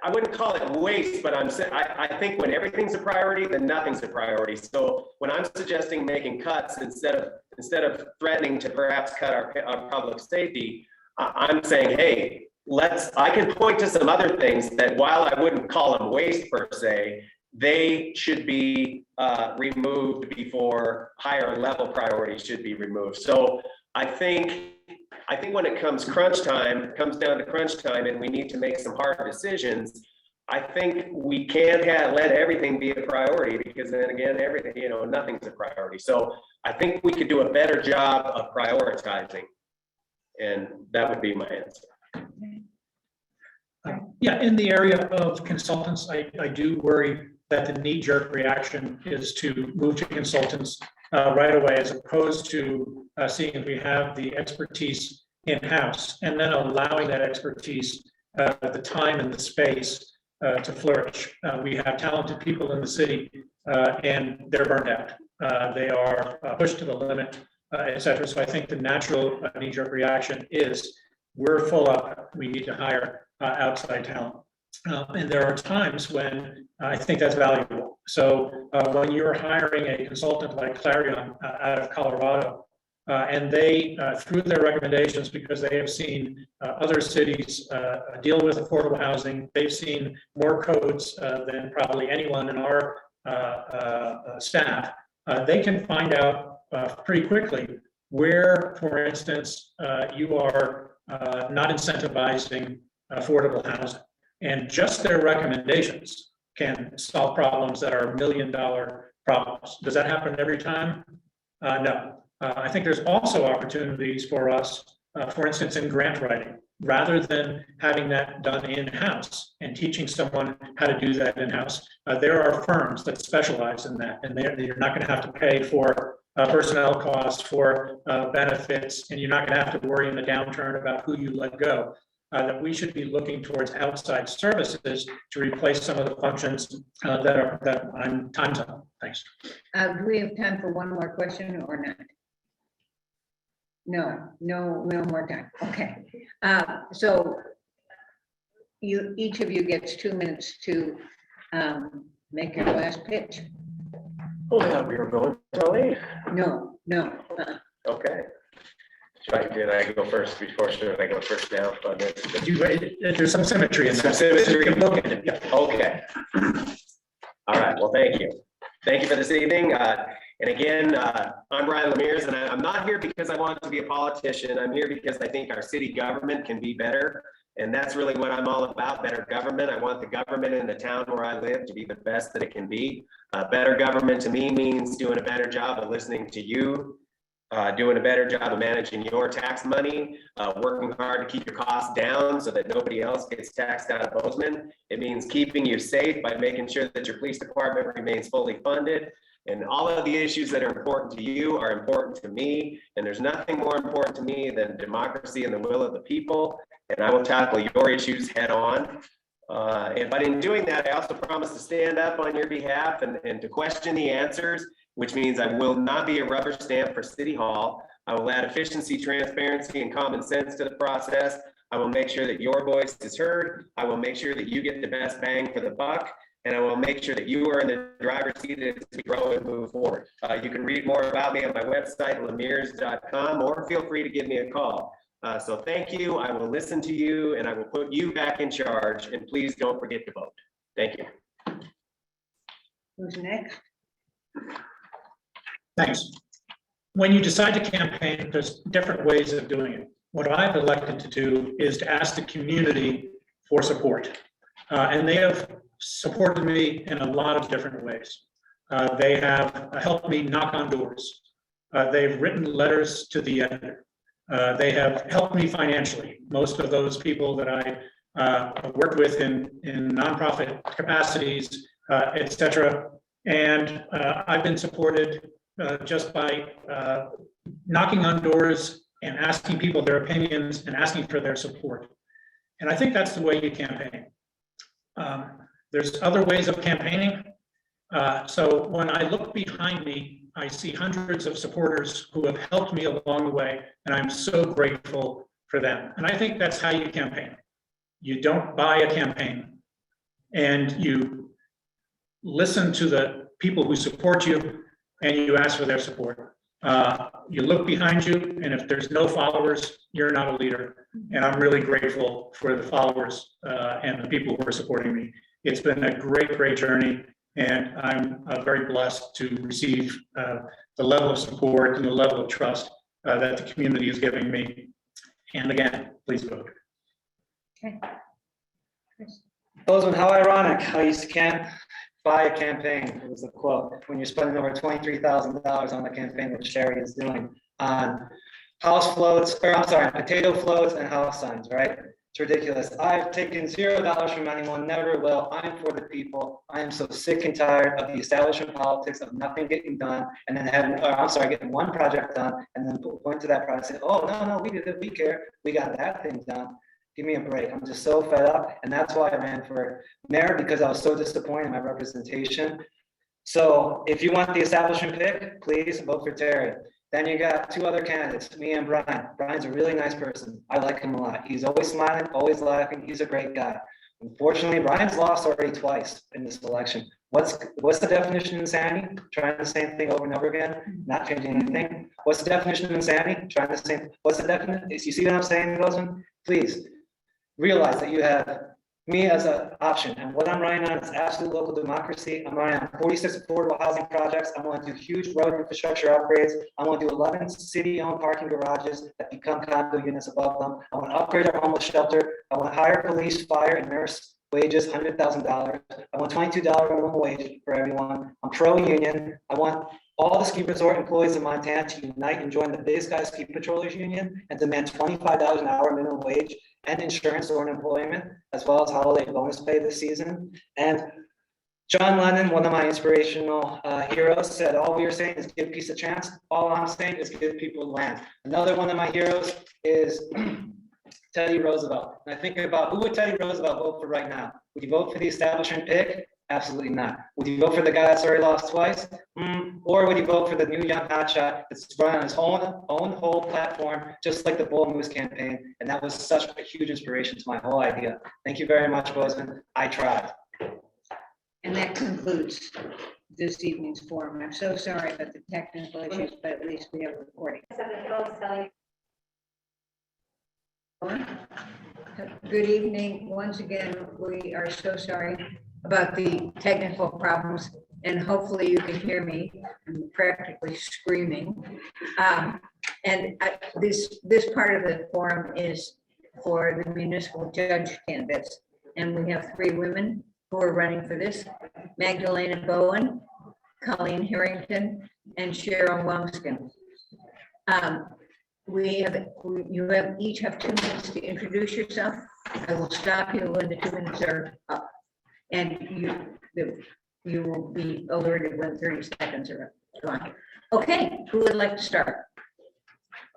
I wouldn't call it waste, but I think when everything's a priority, then nothing's a priority. So when I'm suggesting making cuts instead of threatening to perhaps cut our public safety, I'm saying, hey, I can point to some other things that, while I wouldn't call them waste per se, they should be removed before higher level priorities should be removed. So I think when it comes comes down to crunch time, and we need to make some hard decisions, I think we can't let everything be a priority, because then again, everything, nothing's a priority. So I think we could do a better job of prioritizing, and that would be my answer. Yeah, in the area of consultants, I do worry that the knee-jerk reaction is to move to consultants right away, as opposed to seeing if we have the expertise in-house, and then allowing that expertise, the time and the space to flourish. We have talented people in the city, and they're burned out. They are pushed to the limit, et cetera. So I think the natural knee-jerk reaction is, we're full up, we need to hire outside talent. And there are times when I think that's valuable. So when you're hiring a consultant like Clarion out of Colorado, and they, through their recommendations, because they have seen other cities deal with affordable housing, they've seen more codes than probably anyone in our staff, they can find out pretty quickly where, for instance, you are not incentivizing affordable housing. And just their recommendations can solve problems that are $1 million problems. Does that happen every time? No. I think there's also opportunities for us, for instance, in grant writing, rather than having that done in-house and teaching someone how to do that in-house. There are firms that specialize in that, and you're not going to have to pay for personnel costs, for benefits, and you're not going to have to worry in the downturn about who you let go. That we should be looking towards outside services to replace some of the functions that I'm time's up. Thanks. Do we have time for one more question or not? No more time. Okay. So each of you gets 2 minutes to make your last pitch. Oh, yeah, we were going, Colleen. No. Okay. Did I go first before? Should I go first now on this? There's some symmetry in Some that. symmetry. Yeah. Okay. All right, well, thank you. Thank you for this evening. And again, I'm Brian Lemires, and I'm not here because I want to be a politician. I'm here because I think our city government can be better. And that's really what I'm all about, better government. I want the government in the town where I live to be the best that it can be. Better government to me means doing a better job of listening to you, doing a better job of managing your tax money, working hard to keep your costs down so that nobody else gets taxed out of Bozeman. It means keeping you safe by making sure that your police department remains fully funded. And all of the issues that are important to you are important to me. And there's nothing more important to me than democracy and the will of the people. And I will tackle your issues head on. But in doing that, I also promise to stand up on your behalf and to question the answers, which means I will not be a rubber stamp for City Hall. I will add efficiency, transparency, and common sense to the process. I will make sure that your voice is heard. I will make sure that you get the best bang for the buck. And I will make sure that you are in the driver's seat as we grow and move forward. You can read more about me on my website, lemires.com, or feel free to give me a call. So thank you. I will listen to you, and I will put you back in charge. And please don't forget to vote. Thank you. Who's next? Thanks. When you decide to campaign, there's different ways of doing it. What I've elected to do is to ask the community for support. And they have supported me in a lot of different ways. They have helped me knock on doors. They've written letters to the editor. They have helped me financially. Most of those people that I worked with in nonprofit capacities, et cetera. And I've been supported just by knocking on doors and asking people their opinions and asking for their support. And I think that's the way you campaign. There's other ways of campaigning. So when I look behind me, I see hundreds of supporters who have helped me along the way, and I'm so grateful for them. And I think that's how you campaign. You don't buy a campaign, and you listen to the people who support you, and you ask for their support. You look behind you, and if there's no followers, you're not a leader. And I'm really grateful for the followers and the people who are supporting me. It's been a great, great journey. And I'm very blessed to receive the level of support and the level of trust that the community is giving me. And again, please vote. Okay. Bozeman, how ironic how you can't buy a campaign. It was a quote when you're spending over $23,000 on the campaign, which Sherry is doing on house floats, or I'm sorry, potato floats and house signs, right? It's ridiculous. I've taken $0 from anyone, never will. I'm for the people. I am so sick and tired of the establishment politics of nothing getting done, and then getting one project done, and then point to that project and say, oh, no, we did it, we care. We got that thing done. Give me a break. I'm just so fed up. And that's why I ran for mayor, because I was so disappointed in my representation. So if you want the establishment pick, please vote for Terry. Then you got two other candidates, me and Brian. Brian's a really nice person. I like him a lot. He's always smiling, always laughing. He's a great guy. Unfortunately, Brian's lost already twice in this election. What's the definition of insanity? Trying the same thing over and over again, not changing anything. What's the definition of insanity? Trying the same. What's the definition? You see what I'm saying, Bozeman? Please realize that you have me as an option, and what I'm running on is absolute local democracy. I'm running on 46 affordable housing projects. I want to do huge road infrastructure upgrades. I want to do 11 city-owned parking garages that become condo units above them. I want to upgrade our homeless shelter. I want to hire police, fire, and nurse wages, $100,000. I want $22 minimum wage for everyone. I'm pro-union. I want all the ski resort employees in Montana to unite and join the Big Sky Ski Patrollers Union and demand $25 an hour minimum wage and insurance or unemployment, as well as holiday bonus pay this season. And John Lennon, one of my inspirational heroes, said, all we are saying is give peace a chance. All I'm saying is give people land. Another one of my heroes is Teddy Roosevelt. And I think about, who would Teddy Roosevelt vote for right now? Would you vote for the establishment pick? Absolutely not. Would you vote for the guy that's already lost twice? Or would you vote for the new young hotshot that's run on his own whole platform, just like the Bull Moose campaign? And that was such a huge inspiration to my whole idea. Thank you very much, Bozeman. I tried. And that concludes this evening's forum. I'm so sorry about the technical issues, but at least we have a recording. Good evening. Once again, we are so sorry about the technical problems, and hopefully you can hear me. I'm practically screaming. This part of the forum is for the municipal judge candidates, and we have 3 women who are running for this: Magdalena Bowen, Colleen Harrington, and Cheryl Wamskin. You each have 2 minutes to introduce yourself. I will stop you when the 2 minutes are up. And you will be alerted when 30 seconds are gone. Okay, who would like to start?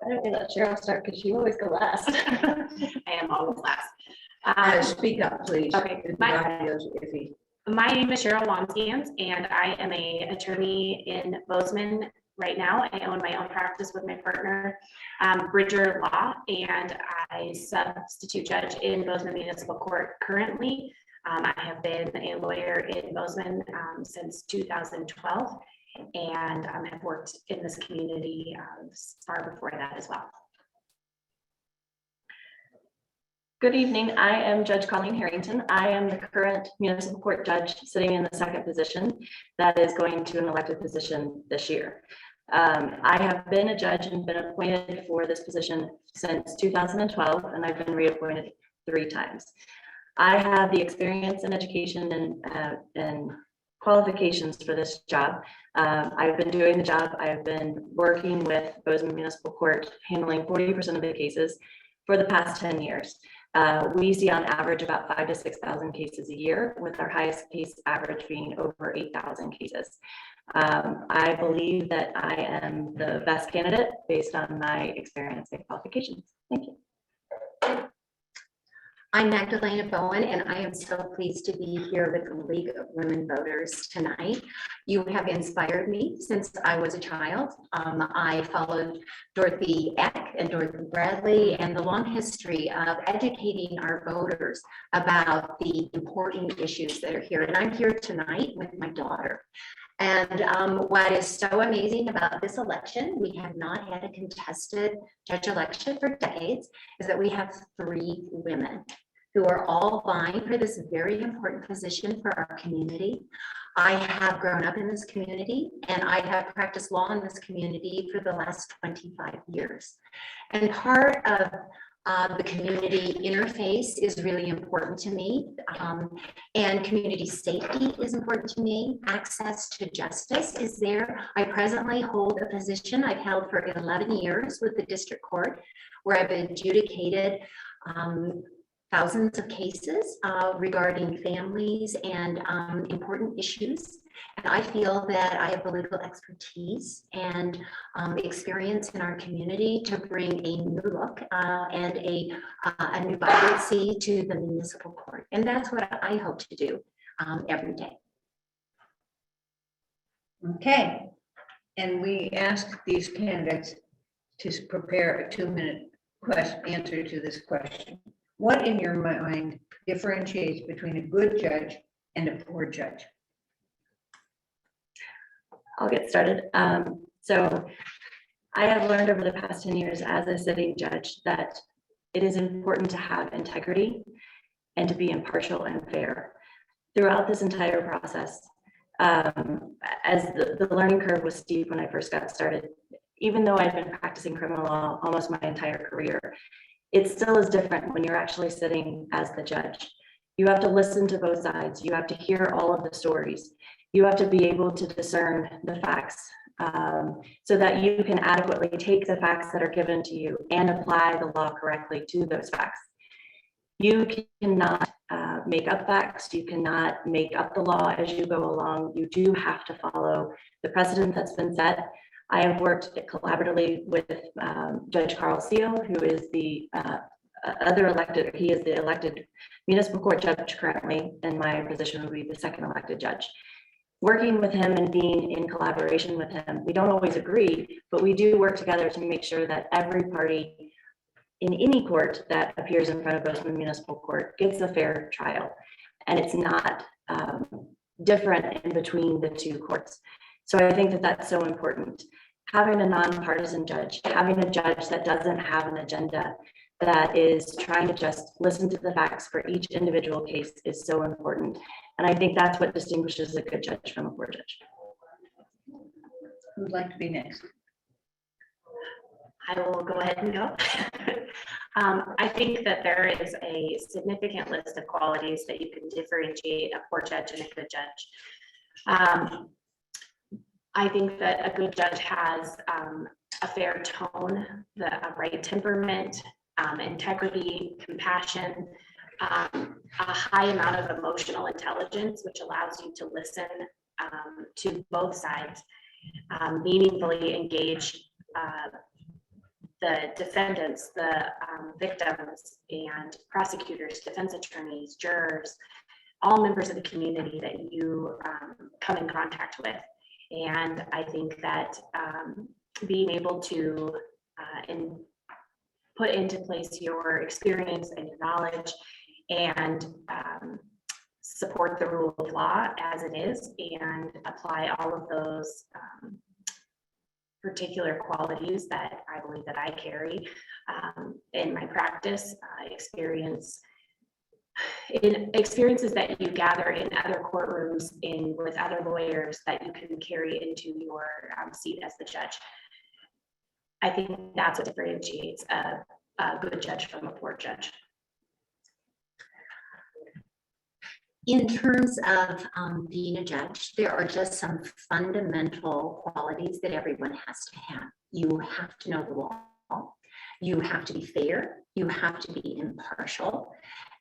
I don't let Cheryl start because you always go last. I am always last. Speak up, please. Okay, The my- audio is iffy. My name is Cheryl Wamsky, and I am an attorney in Bozeman right now. I own my own practice with my partner, Bridger Law, and I substitute judge in Bozeman Municipal Court currently. I have been a lawyer in Bozeman since 2012, and have worked in this community far before that as well. Good evening. I am Judge Colleen Harrington. I am the current municipal court judge sitting in the 2nd position that is going to an elected position this year. I have been a judge and been appointed for this position since 2012, and I've been reappointed 3 times. I have the experience and education and qualifications for this job. I've been doing the job. I've been working with Bozeman Municipal Court, handling 40% of the cases for the past 10 years. We see on average about 5,000 to 6,000 cases a year, with our highest case average being over 8,000 cases. I believe that I am the best candidate based on my experience and qualifications. Thank you. I'm Magdalena Bowen, and I am so pleased to be here with the League of Women Voters tonight. You have inspired me since I was a child. I followed Dorothy Eck and Dorothy Bradley and the long history of educating our voters about the important issues that are here. And I'm here tonight with my daughter. And what is so amazing about this election, we have not had a contested judge election for decades, is that we have 3 women who are all vying for this very important position for our community. I have grown up in this community, and I have practiced law in this community for the last 25 years. And part of the community interface is really important to me, and community safety is important to me. Access to justice is there. I presently hold a position I've held for 11 years with the district court, where I've adjudicated thousands of cases regarding families and important issues. And I feel that I have the legal expertise and experience in our community to bring a new look and a new vibrancy to the municipal court. And that's what I hope to do every day. Okay, and we asked these candidates to prepare a 2-minute answer to this question. What in your mind differentiates between a good judge and a poor judge? I'll get started. So I have learned over the past 10 years as a sitting judge that it is important to have integrity and to be impartial and fair throughout this entire process. As the learning curve was steep when I first got started, even though I've been practicing criminal law almost my entire career, it still is different when you're actually sitting as the judge. You have to listen to both sides. You have to hear all of the stories. You have to be able to discern the facts so that you can adequately take the facts that are given to you and apply the law correctly to those facts. You cannot make up facts. You cannot make up the law as you go along. You do have to follow the precedent that's been set. I have worked collaboratively with Judge Carl Seal, who is the he is the elected municipal court judge currently, and my position would be the 2nd elected judge. Working with him and being in collaboration with him, we don't always agree, but we do work together to make sure that every party in any court that appears in front of Bozeman Municipal Court gets a fair trial, and it's not different in between the 2 courts. So I think that that's so important. Having a non-partisan judge, having a judge that doesn't have an agenda, that is trying to just listen to the facts for each individual case is so important. And I think that's what distinguishes a good judge from a poor judge. Who'd like to be next? I will go ahead and go. I think that there is a significant list of qualities that you can differentiate a poor judge and a good judge. I think that a good judge has a fair tone, a right temperament, integrity, compassion, a high amount of emotional intelligence, which allows you to listen to both sides, meaningfully engage the defendants, the victims and prosecutors, defense attorneys, jurors, all members of the community that you come in contact with. And I think that being able to put into place your experience and your knowledge and support the rule of law as it is and apply all of those particular qualities that I believe that I carry in my practice, experiences that you gather in other courtrooms with other lawyers that you can carry into your seat as the judge. I think that's what differentiates a good judge from a poor judge. In terms of being a judge, there are just some fundamental qualities that everyone has to have. You have to know the law. You have to be fair. You have to be impartial.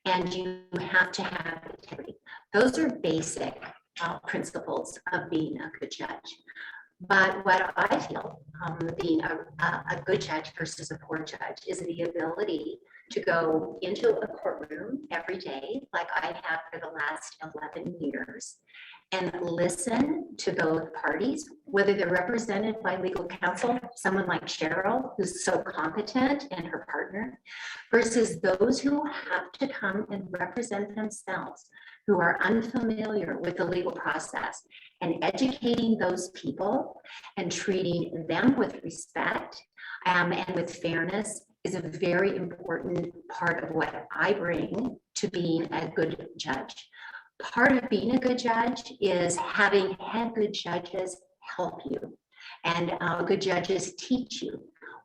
And you have to have integrity. Those are basic principles of being a good judge. But what I feel being a good judge versus a poor judge is the ability to go into a courtroom every day, like I have for the last 11 years, and listen to both parties, whether they're represented by legal counsel, someone like Cheryl, who's so competent, and her partner, versus those who have to come and represent themselves, who are unfamiliar with the legal process, and educating those people and treating them with respect and with fairness is a very important part of what I bring to being a good judge. Part of being a good judge is having had good judges help you, and good judges teach you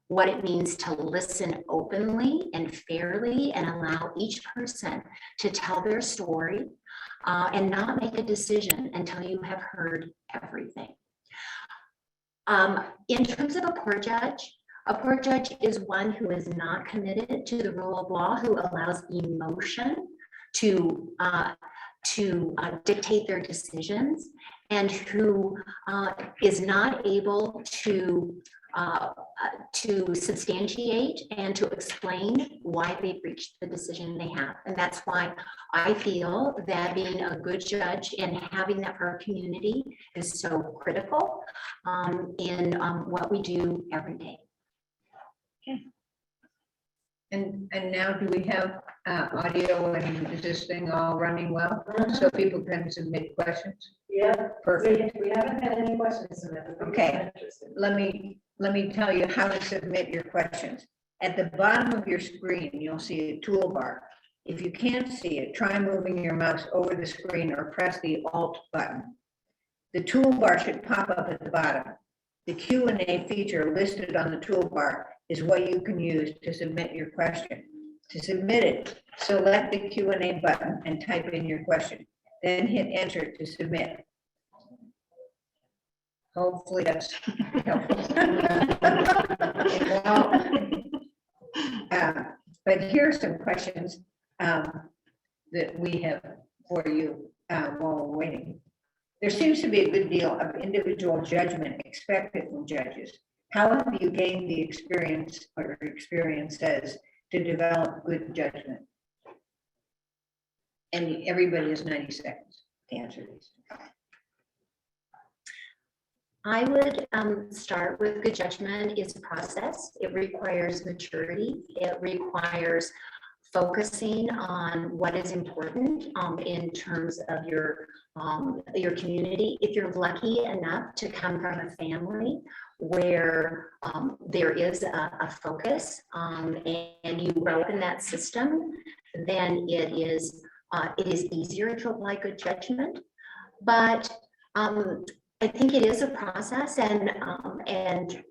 what it means to listen openly and fairly and allow each person to tell their story and not make a decision until you have heard everything. In terms of a poor judge is one who is not committed to the rule of law, who allows emotion to dictate their decisions, and who is not able to substantiate and to explain why they've reached the decision they have. And that's why I feel that being a good judge and having that for our community is so critical in what we do every day. Okay. And now do we have audio and is this thing all running well? So people can submit questions? Yeah. Perfect. We haven't had any questions submitted. Okay. Let me tell you how to submit your questions. At the bottom of your screen, you'll see a toolbar. If you can't see it, try moving your mouse over the screen or press the Alt button. The toolbar should pop up at the bottom. The Q&A feature listed on the toolbar is what you can use to submit your question. To submit it, select the Q&A button and type in your question. Then hit enter to submit. Hopefully that's helpful. But here are some questions that we have for you while we're waiting. There seems to be a good deal of individual judgment expected from judges. How have you gained the experience or experiences to develop good judgment? And everybody has 90 seconds to answer these. I would start with good judgment is a process. It requires maturity. It requires focusing on what is important in terms of your community. If you're lucky enough to come from a family where there is a focus and you grow up in that system, then it is easier to apply good judgment. But I think it is a process, and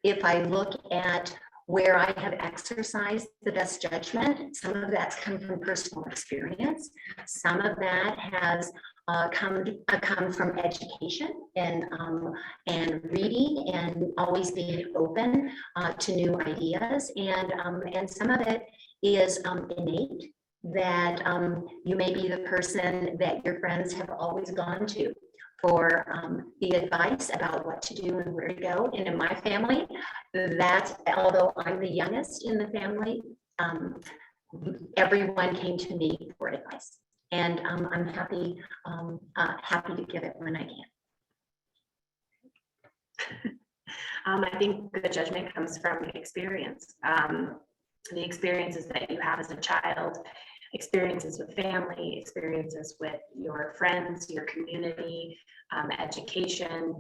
if I look at where I have exercised the best judgment, some of that's come from personal experience. Some of that has come from education and reading and always being open to new ideas. And some of it is innate, that you may be the person that your friends have always gone to for the advice about what to do and where to go. And in my family, that, although I'm the youngest in the family, everyone came to me for advice. And I'm happy to give it when I can. I think good judgment comes from experience. The experiences that you have as a child, experiences with family, experiences with your friends, your community, education,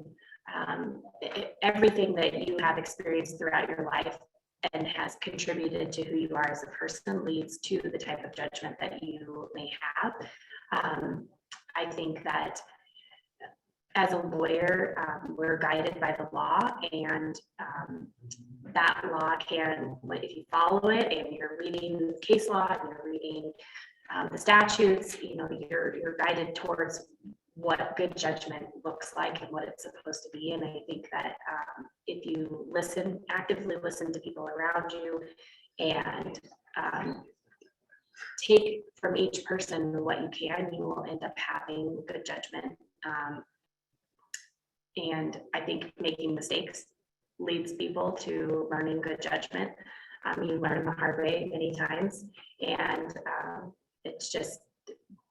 everything that you have experienced throughout your life and has contributed to who you are as a person leads to the type of judgment that you may have. I think that as a lawyer, we're guided by the law, and that law can, if you follow it and you're reading case law and you're reading the statutes, you're guided towards what good judgment looks like and what it's supposed to be. And I think that if you actively listen to people around you and take from each person what you can, you will end up having good judgment. And I think making mistakes leads people to learning good judgment. You learn the hard way many times, and it's just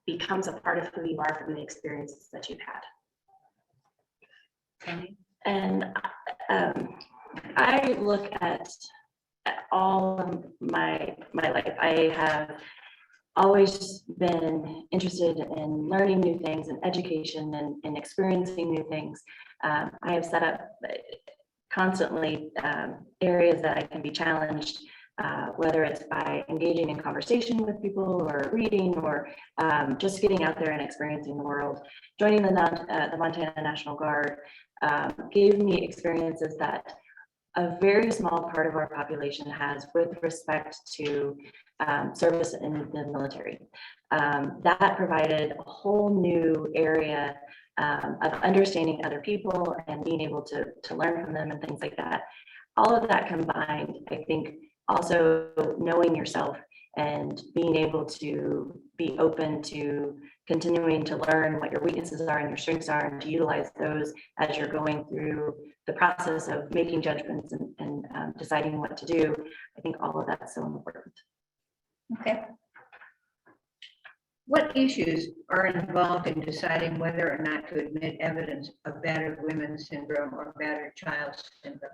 becomes a part of who you are from the experiences that you've had. And I look at all of my life. I have always been interested in learning new things and education and experiencing new things. I have set up constantly areas that I can be challenged, whether it's by engaging in conversation with people or reading or just getting out there and experiencing the world. Joining the Montana National Guard gave me experiences that a very small part of our population has with respect to service in the military. That provided a whole new area of understanding other people and being able to learn from them and things like that. All of that combined, I think, also knowing yourself and being able to be open to continuing to learn what your weaknesses are and your strengths are, and to utilize those as you're going through the process of making judgments and deciding what to do. I think all of that's so important. Okay. What issues are involved in deciding whether or not to admit evidence of battered women's syndrome or battered child syndrome?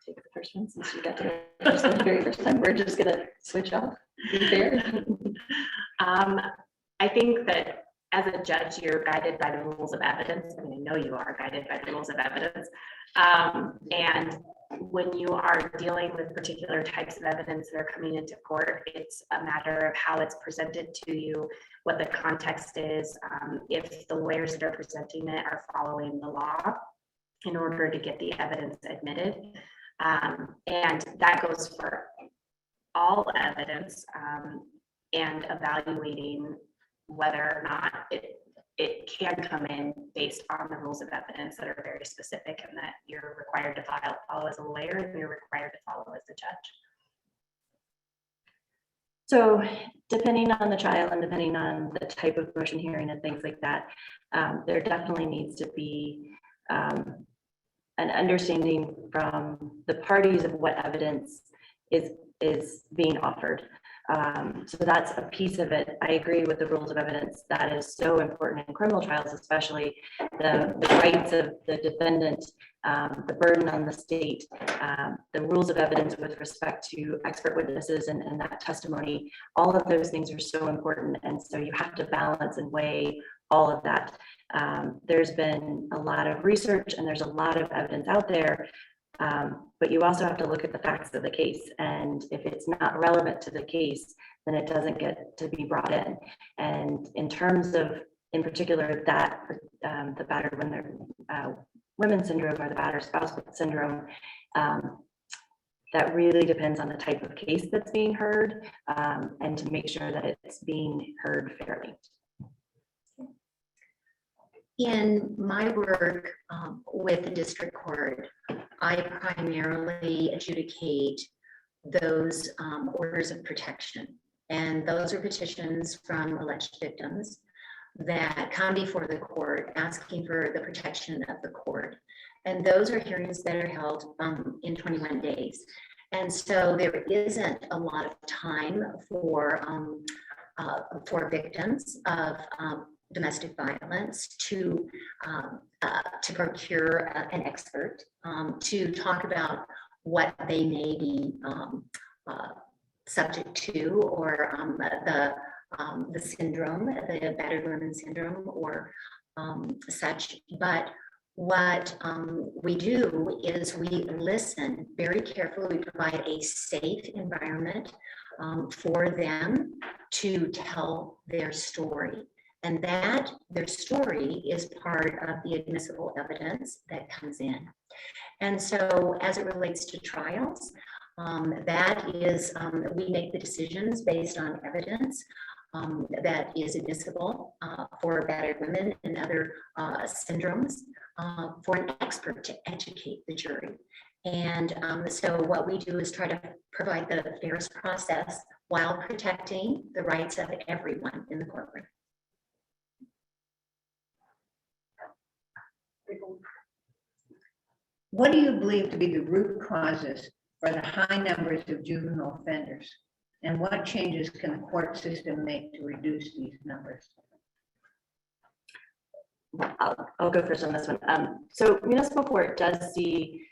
Take the first one since you got to the very first time. We're just gonna switch off. Be fair. I think that as a judge, you're guided by the rules of evidence. I mean, I know you are guided by the rules of evidence. And when you are dealing with particular types of evidence that are coming into court, it's a matter of how it's presented to you, what the context is, if the lawyers that are presenting it are following the law in order to get the evidence admitted. And that goes for all evidence, and evaluating whether or not it can come in based on the rules of evidence that are very specific and that you're required to follow as a lawyer and you're required to follow as a judge. So depending on the trial and depending on the type of motion hearing and things like that, there definitely needs to be an understanding from the parties of what evidence is being offered. So that's a piece of it. I agree with the rules of evidence. That is so important in criminal trials, especially the rights of the defendant, the burden on the state, the rules of evidence with respect to expert witnesses and that testimony. All of those things are so important. And so you have to balance and weigh all of that. There's been a lot of research and there's a lot of evidence out there, but you also have to look at the facts of the case. And if it's not relevant to the case, then it doesn't get to be brought in. And in terms of, in particular, that the battered women syndrome or the battered spouse syndrome, that really depends on the type of case that's being heard, and to make sure that it's being heard fairly. In my work with the district court, I primarily adjudicate those orders of protection. And those are petitions from alleged victims that come before the court asking for the protection of the court. And those are hearings that are held in 21 days. And so there isn't a lot of time for victims of domestic violence to procure an expert to talk about what they may be subject to, or the syndrome, the battered women syndrome, or such. But what we do is we listen very carefully. We provide a safe environment for them to tell their story. And that their story is part of the admissible evidence that comes in. And so as it relates to trials, that is, we make the decisions based on evidence that is admissible for battered women and other syndromes, for an expert to educate the jury. And so what we do is try to provide the fairest process while protecting the rights of everyone in the courtroom. What do you believe to be the root causes for the high numbers of juvenile offenders? And what changes can the court system make to reduce these numbers? I'll go first on this one. So municipal court does see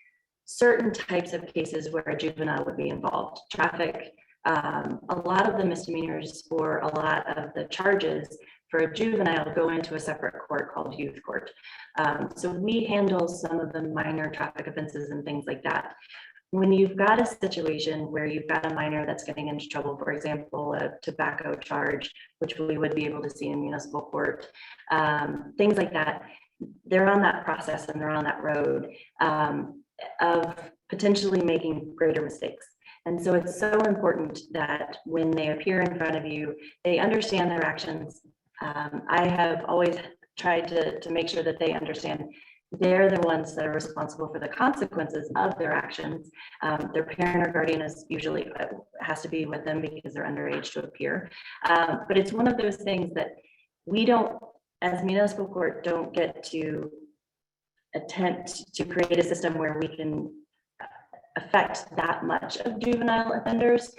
certain types of cases where a juvenile would be involved. Traffic, a lot of the misdemeanors or a lot of the charges for a juvenile go into a separate court called youth court. So we handle some of the minor traffic offenses and things like that. When you've got a situation where you've got a minor that's getting into trouble, for example, a tobacco charge, which we would be able to see in municipal court, things like that, they're on that process and they're on that road of potentially making greater mistakes. And so it's so important that when they appear in front of you, they understand their actions. I have always tried to make sure that they understand they're the ones that are responsible for the consequences of their actions. Their parent or guardian is usually has to be with them because they're underage to appear. But it's one of those things that we don't, as municipal court, don't get to attempt to create a system where we can affect that much of juvenile offenders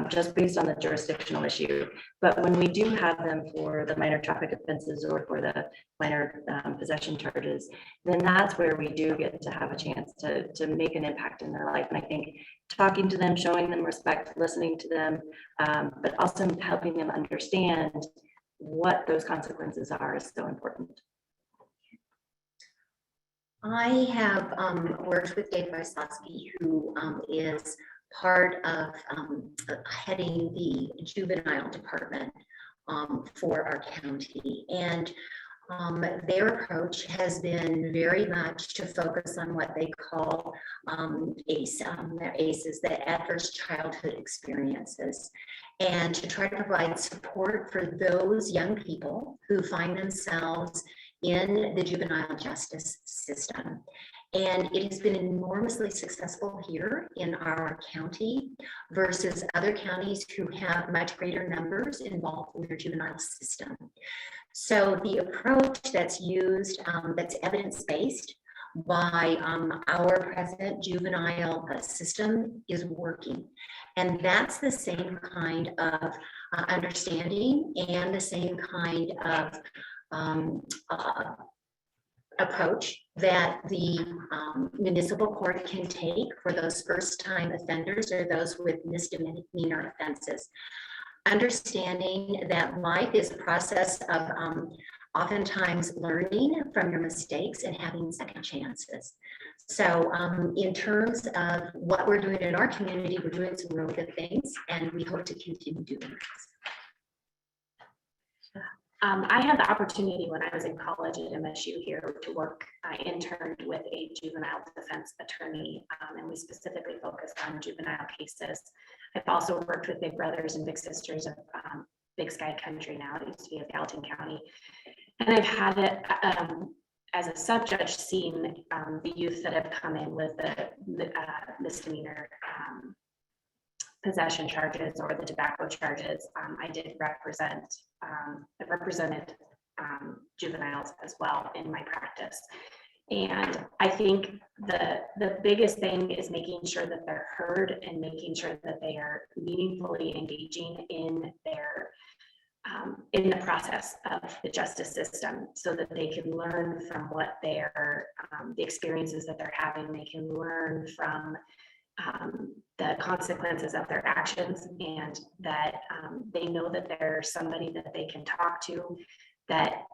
just based on the jurisdictional issue. But when we do have them for the minor traffic offenses or for the minor possession charges, then that's where we do get to have a chance to make an impact in their life. And I think talking to them, showing them respect, listening to them, but also helping them understand what those consequences are is so important. I have worked with Dave Wysocki, who is part of heading the juvenile department for our county. And their approach has been very much to focus on what they call ACE. Their ACE is the adverse childhood experiences, and to try to provide support for those young people who find themselves in the juvenile justice system. And it has been enormously successful here in our county versus other counties who have much greater numbers involved in their juvenile system. So the approach that's used, that's evidence-based, by our present juvenile system is working. And that's the same kind of understanding and the same kind of approach that the municipal court can take for those first-time offenders or those with misdemeanor offenses. Understanding that life is a process of oftentimes learning from your mistakes and having second chances. So in terms of what we're doing in our community, we're doing some really good things, and we hope to continue doing this. I had the opportunity when I was in college at MSU here to work. I interned with a juvenile defense attorney, and we specifically focused on juvenile cases. I've also worked with Big Brothers and Big Sisters of Big Sky Country now. It used to be of Gallatin County. And I've had it as a sub-judge seen the youth that have come in with the misdemeanor possession charges or the tobacco charges. I did represented juveniles as well in my practice. And I think the biggest thing is making sure that they're heard and making sure that they are meaningfully engaging in their in the process of the justice system, so that they can learn from what their the experiences that they're having. They can learn from the consequences of their actions, and that they know that there's somebody that they can talk to that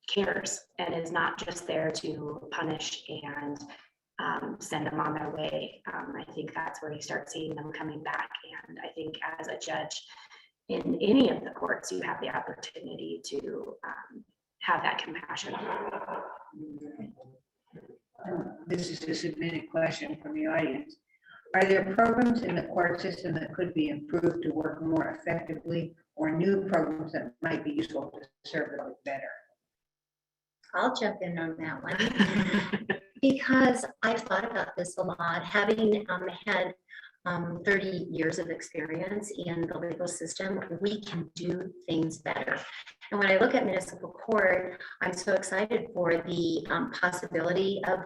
cares and is not just there to punish and send them on their way. I think that's where you start seeing them coming back. And I think as a judge in any of the courts, you have the opportunity to have that compassion. This is a submitted question from the audience. Are there programs in the court system that could be improved to work more effectively, or new programs that might be useful to serve the public better? I'll jump in on that one because I've thought about this a lot, having had 30 years of experience in the legal system. We can do things better. And when I look at municipal court, I'm so excited for the possibility of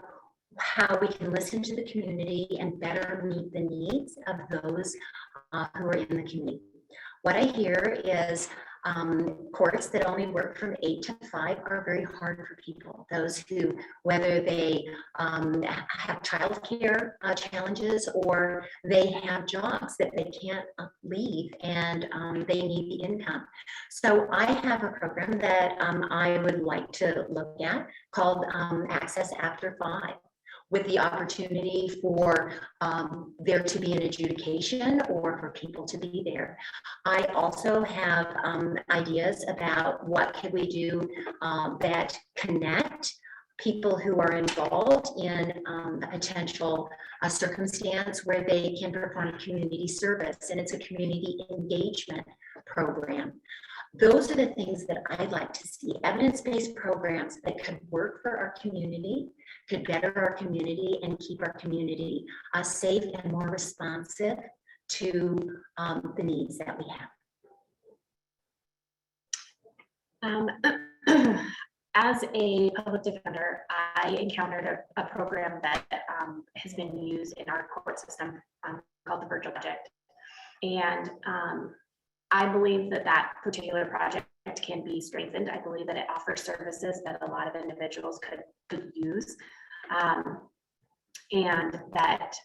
how we can listen to the community and better meet the needs of those who are in the community. What I hear is courts that only work from 8 to 5 are very hard for people. Those who, whether they have childcare challenges or they have jobs that they can't leave and they need the income. So I have a program that I would like to look at called Access After 5, with the opportunity for there to be an adjudication or for people to be there. I also have ideas about what can we do that connect people who are involved in a potential circumstance where they can perform community service, and it's a community engagement program. Those are the things that I'd like to see, evidence-based programs that could work for our community, could better our community and keep our community safe and more responsive to the needs that we have. As a public defender, I encountered a program that has been used in our court system called the Virtual Project. And I believe that that particular project can be strengthened. I believe that it offers services that a lot of individuals could use, and that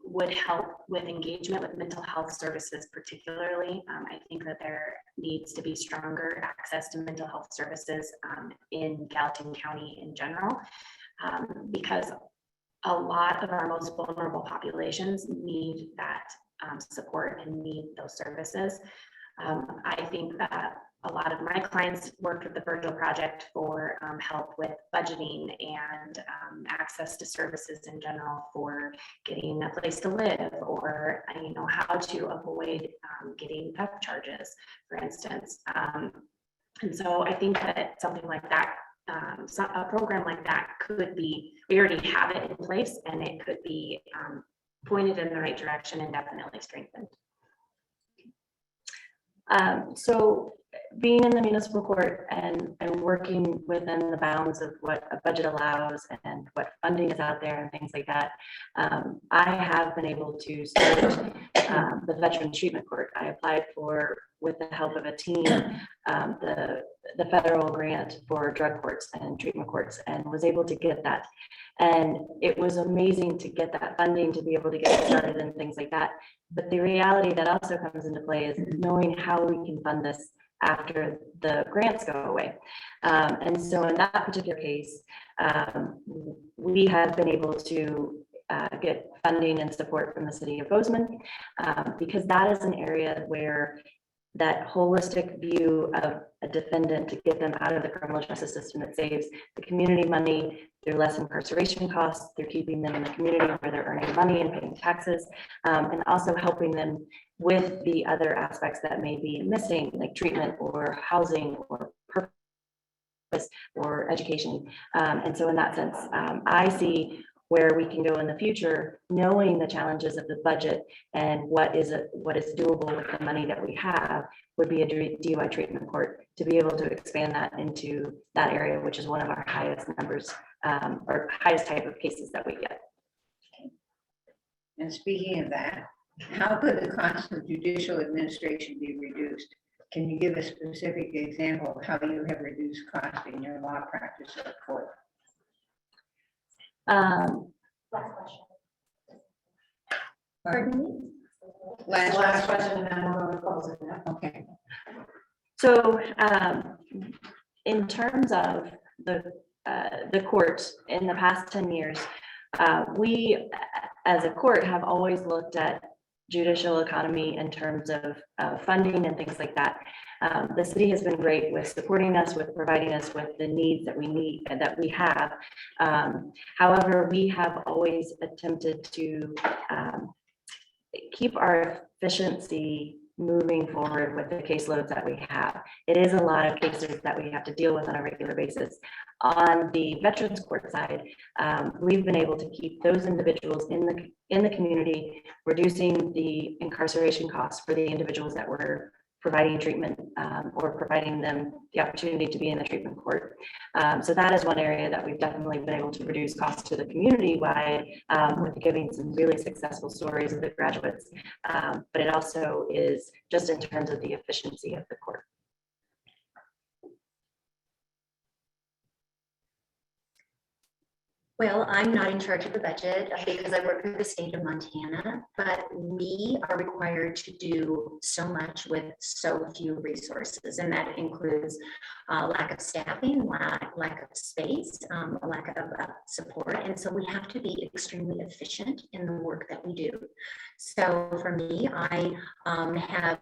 would help with engagement with mental health services particularly. I think that there needs to be stronger access to mental health services in Gallatin County in general, because a lot of our most vulnerable populations need that support and need those services. I think that a lot of my clients worked with the Virtual Project for help with budgeting and access to services in general, for getting a place to live, or how to avoid getting theft charges, for instance. And so I think that something like that, a program like that could be, we already have it in place, and it could be pointed in the right direction and definitely strengthened. So being in the municipal court and working within the bounds of what a budget allows and what funding is out there and things like that, I have been able to start the Veteran Treatment Court. I applied for, with the help of a team, the federal grant for drug courts and treatment courts, and was able to get that. And it was amazing to get that funding to be able to get started and things like that. But the reality that also comes into play is knowing how we can fund this after the grants go away. And so in that particular case, we have been able to get funding and support from the city of Bozeman, because that is an area where that holistic view of a defendant, to get them out of the criminal justice system, that saves the community money through less incarceration costs, through keeping them in the community where they're earning money and paying taxes, and also helping them with the other aspects that may be missing, like treatment or housing or purpose or education. And so in that sense, I see where we can go in the future, knowing the challenges of the budget and what is doable with the money that we have, would be a DUI treatment court, to be able to expand that into that area, which is one of our highest numbers, or highest type of cases that we get. And speaking of that, how could the cost of judicial administration be reduced? Can you give a specific example of how you have reduced cost in your law practice at court? Last question. Pardon me? Last question, and then we're going to close it. Okay. So in terms of the court in the past 10 years, we as a court have always looked at judicial economy in terms of funding and things like that. The city has been great with supporting us, with providing us with the needs that we need and that we have. However, we have always attempted to keep our efficiency moving forward with the caseloads that we have. It is a lot of cases that we have to deal with on a regular basis. On the Veterans Court side, we've been able to keep those individuals in the community, reducing the incarceration costs for the individuals that were providing treatment or providing them the opportunity to be in the treatment court. So that is one area that we've definitely been able to reduce costs to the community wide, with giving some really successful stories of the graduates. But it also is just in terms of the efficiency of the court. Well, I'm not in charge of the budget because I work for the state of Montana, but we are required to do so much with so few resources, and that includes lack of staffing, lack of space, lack of support, and so we have to be extremely efficient in the work that we do. So for me, I have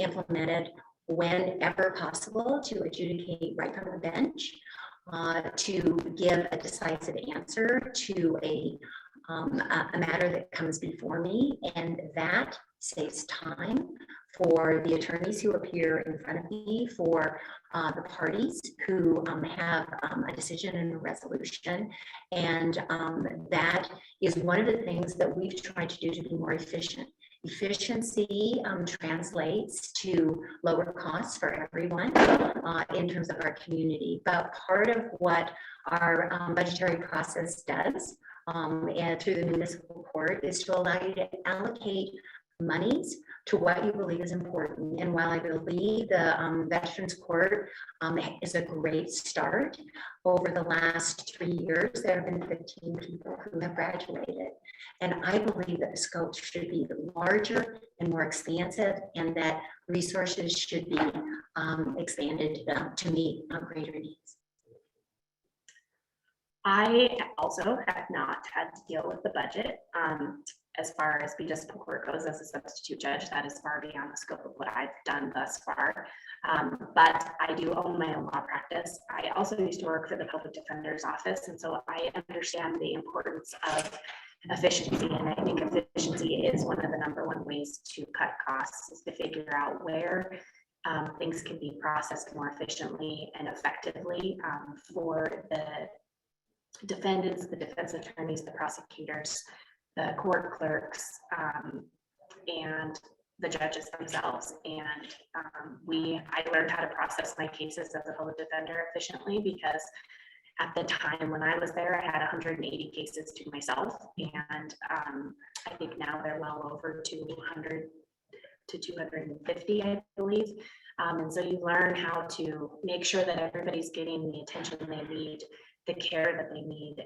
implemented, whenever possible, to adjudicate right from the bench. To give a decisive answer to a matter that comes before me, and that saves time for the attorneys who appear in front of me, for the parties who have a decision and a resolution, and that is one of the things that we've tried to do to be more efficient. Efficiency translates to lower costs for everyone in terms of our community. But part of what our budgetary process does and through the municipal court is to allow you to allocate monies to what you believe is important. And while I believe the Veterans Court is a great start, over the last 3 years, there have been 15 people who have graduated. And I believe that the scope should be larger and more expansive, and that resources should be expanded to meet greater needs. I also have not had to deal with the budget. As far as municipal court goes as a substitute judge, that is far beyond the scope of what I've done thus far. But I do own my own law practice. I also used to work for the Public Defender's Office, and so I understand the importance of efficiency. And I think efficiency is one of the #1 ways to cut costs, is to figure out where things can be processed more efficiently and effectively for the defendants, the defense attorneys, the prosecutors, the court clerks, and the judges themselves. And I learned how to process my cases as a public defender efficiently, because at the time when I was there, I had 180 cases to myself. And I think now they're well over 200 to 250, I believe. And so you learn how to make sure that everybody's getting the attention they need, the care that they need,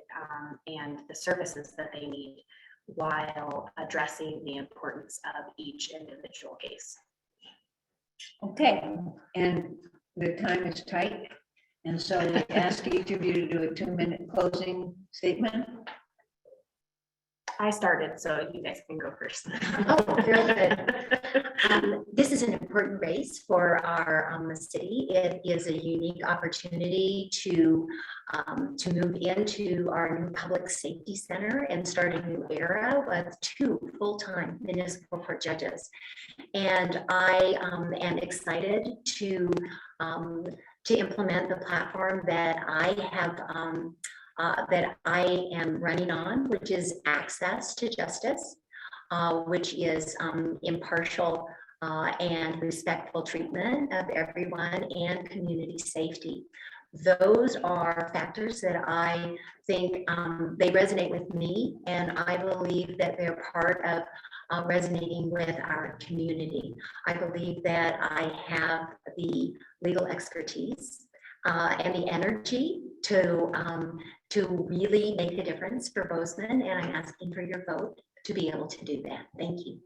and the services that they need, while addressing the importance of each individual case. Okay, and the time is tight. And so we ask each of you to do a 2-minute closing statement. I started, so you guys can go first. Oh, very good. This is an important race for our city. It is a unique opportunity to move into our new public safety center and start a new era with 2 full-time municipal court judges. And I am excited to implement the platform that I have that I am running on, which is access to justice, which is impartial and respectful treatment of everyone, and community safety. Those are factors that I think they resonate with me, and I believe that they're part of resonating with our community. I believe that I have the legal expertise and the energy to really make a difference for Bozeman, and I'm asking for your vote to be able to do that. Thank you.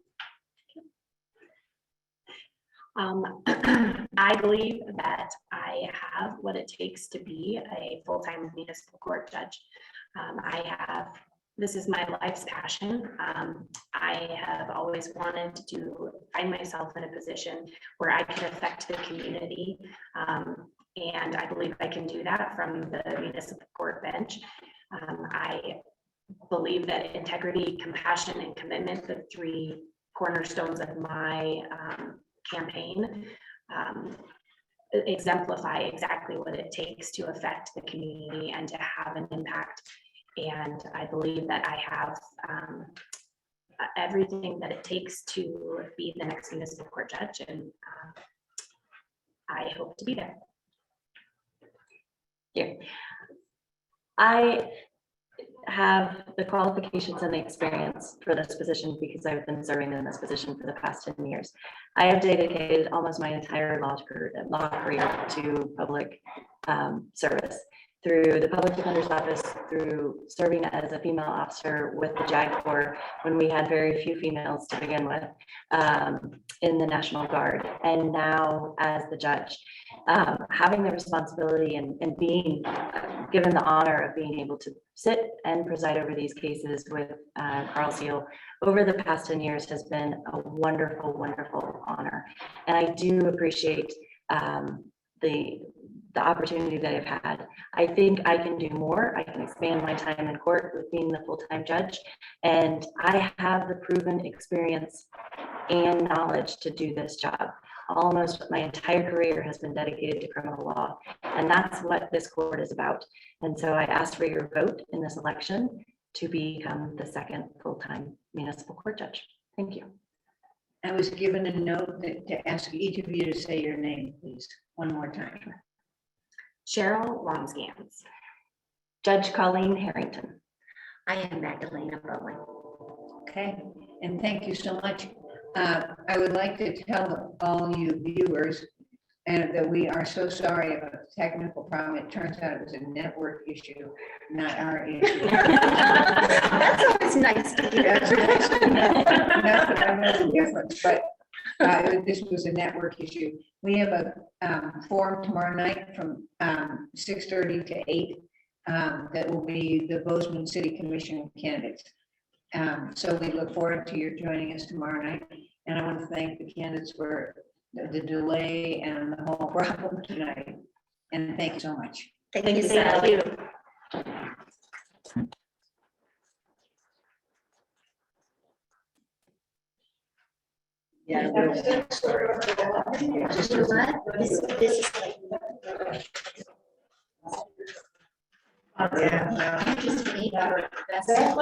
I believe that I have what it takes to be a full-time municipal court judge. This is my life's passion. I have always wanted to find myself in a position where I can affect the community. And I believe I can do that from the municipal court bench. I believe that integrity, compassion, and commitment, the 3 cornerstones of my campaign, exemplify exactly what it takes to affect the community and to have an impact. And I believe that I have everything that it takes to be the next municipal court judge, and I hope to be there. Here. I have the qualifications and the experience for this position because I've been serving in this position for the past 10 years. I have dedicated almost my entire law career to public service, through the public defender's office, through serving as a female officer with the JAG Corps when we had very few females to begin with, in the National Guard, and now as the judge. Having the responsibility and being given the honor of being able to sit and preside over these cases with Carl Seal over the past 10 years has been a wonderful, wonderful honor. And I do appreciate the opportunity that I've had. I think I can do more. I can expand my time in court with being the full-time judge. And I have the proven experience and knowledge to do this job. Almost my entire career has been dedicated to criminal law, and that's what this court is about. And so I asked for your vote in this election to become the 2nd full-time municipal court judge. Thank you. I was given a note to ask each of you to say your name, please, one more time. Cheryl Lonsgans. Judge Colleen Harrington. I am Magdalena Bowen. Okay, and thank you so much. I would like to tell all you viewers that we are so sorry about the technical problem. It turns out it was a network issue, not our issue. That's always nice to hear. Not that I know the difference, but this was a network issue. We have a forum tomorrow night from 6:30 to 8 that will be the Bozeman City Commission candidates. So we look forward to your joining us tomorrow night. And I want to thank the candidates for the delay and the whole problem tonight. And thank you so much. Thank you, Thank you. Yeah. You know what? This is like. Yeah. Just me. That's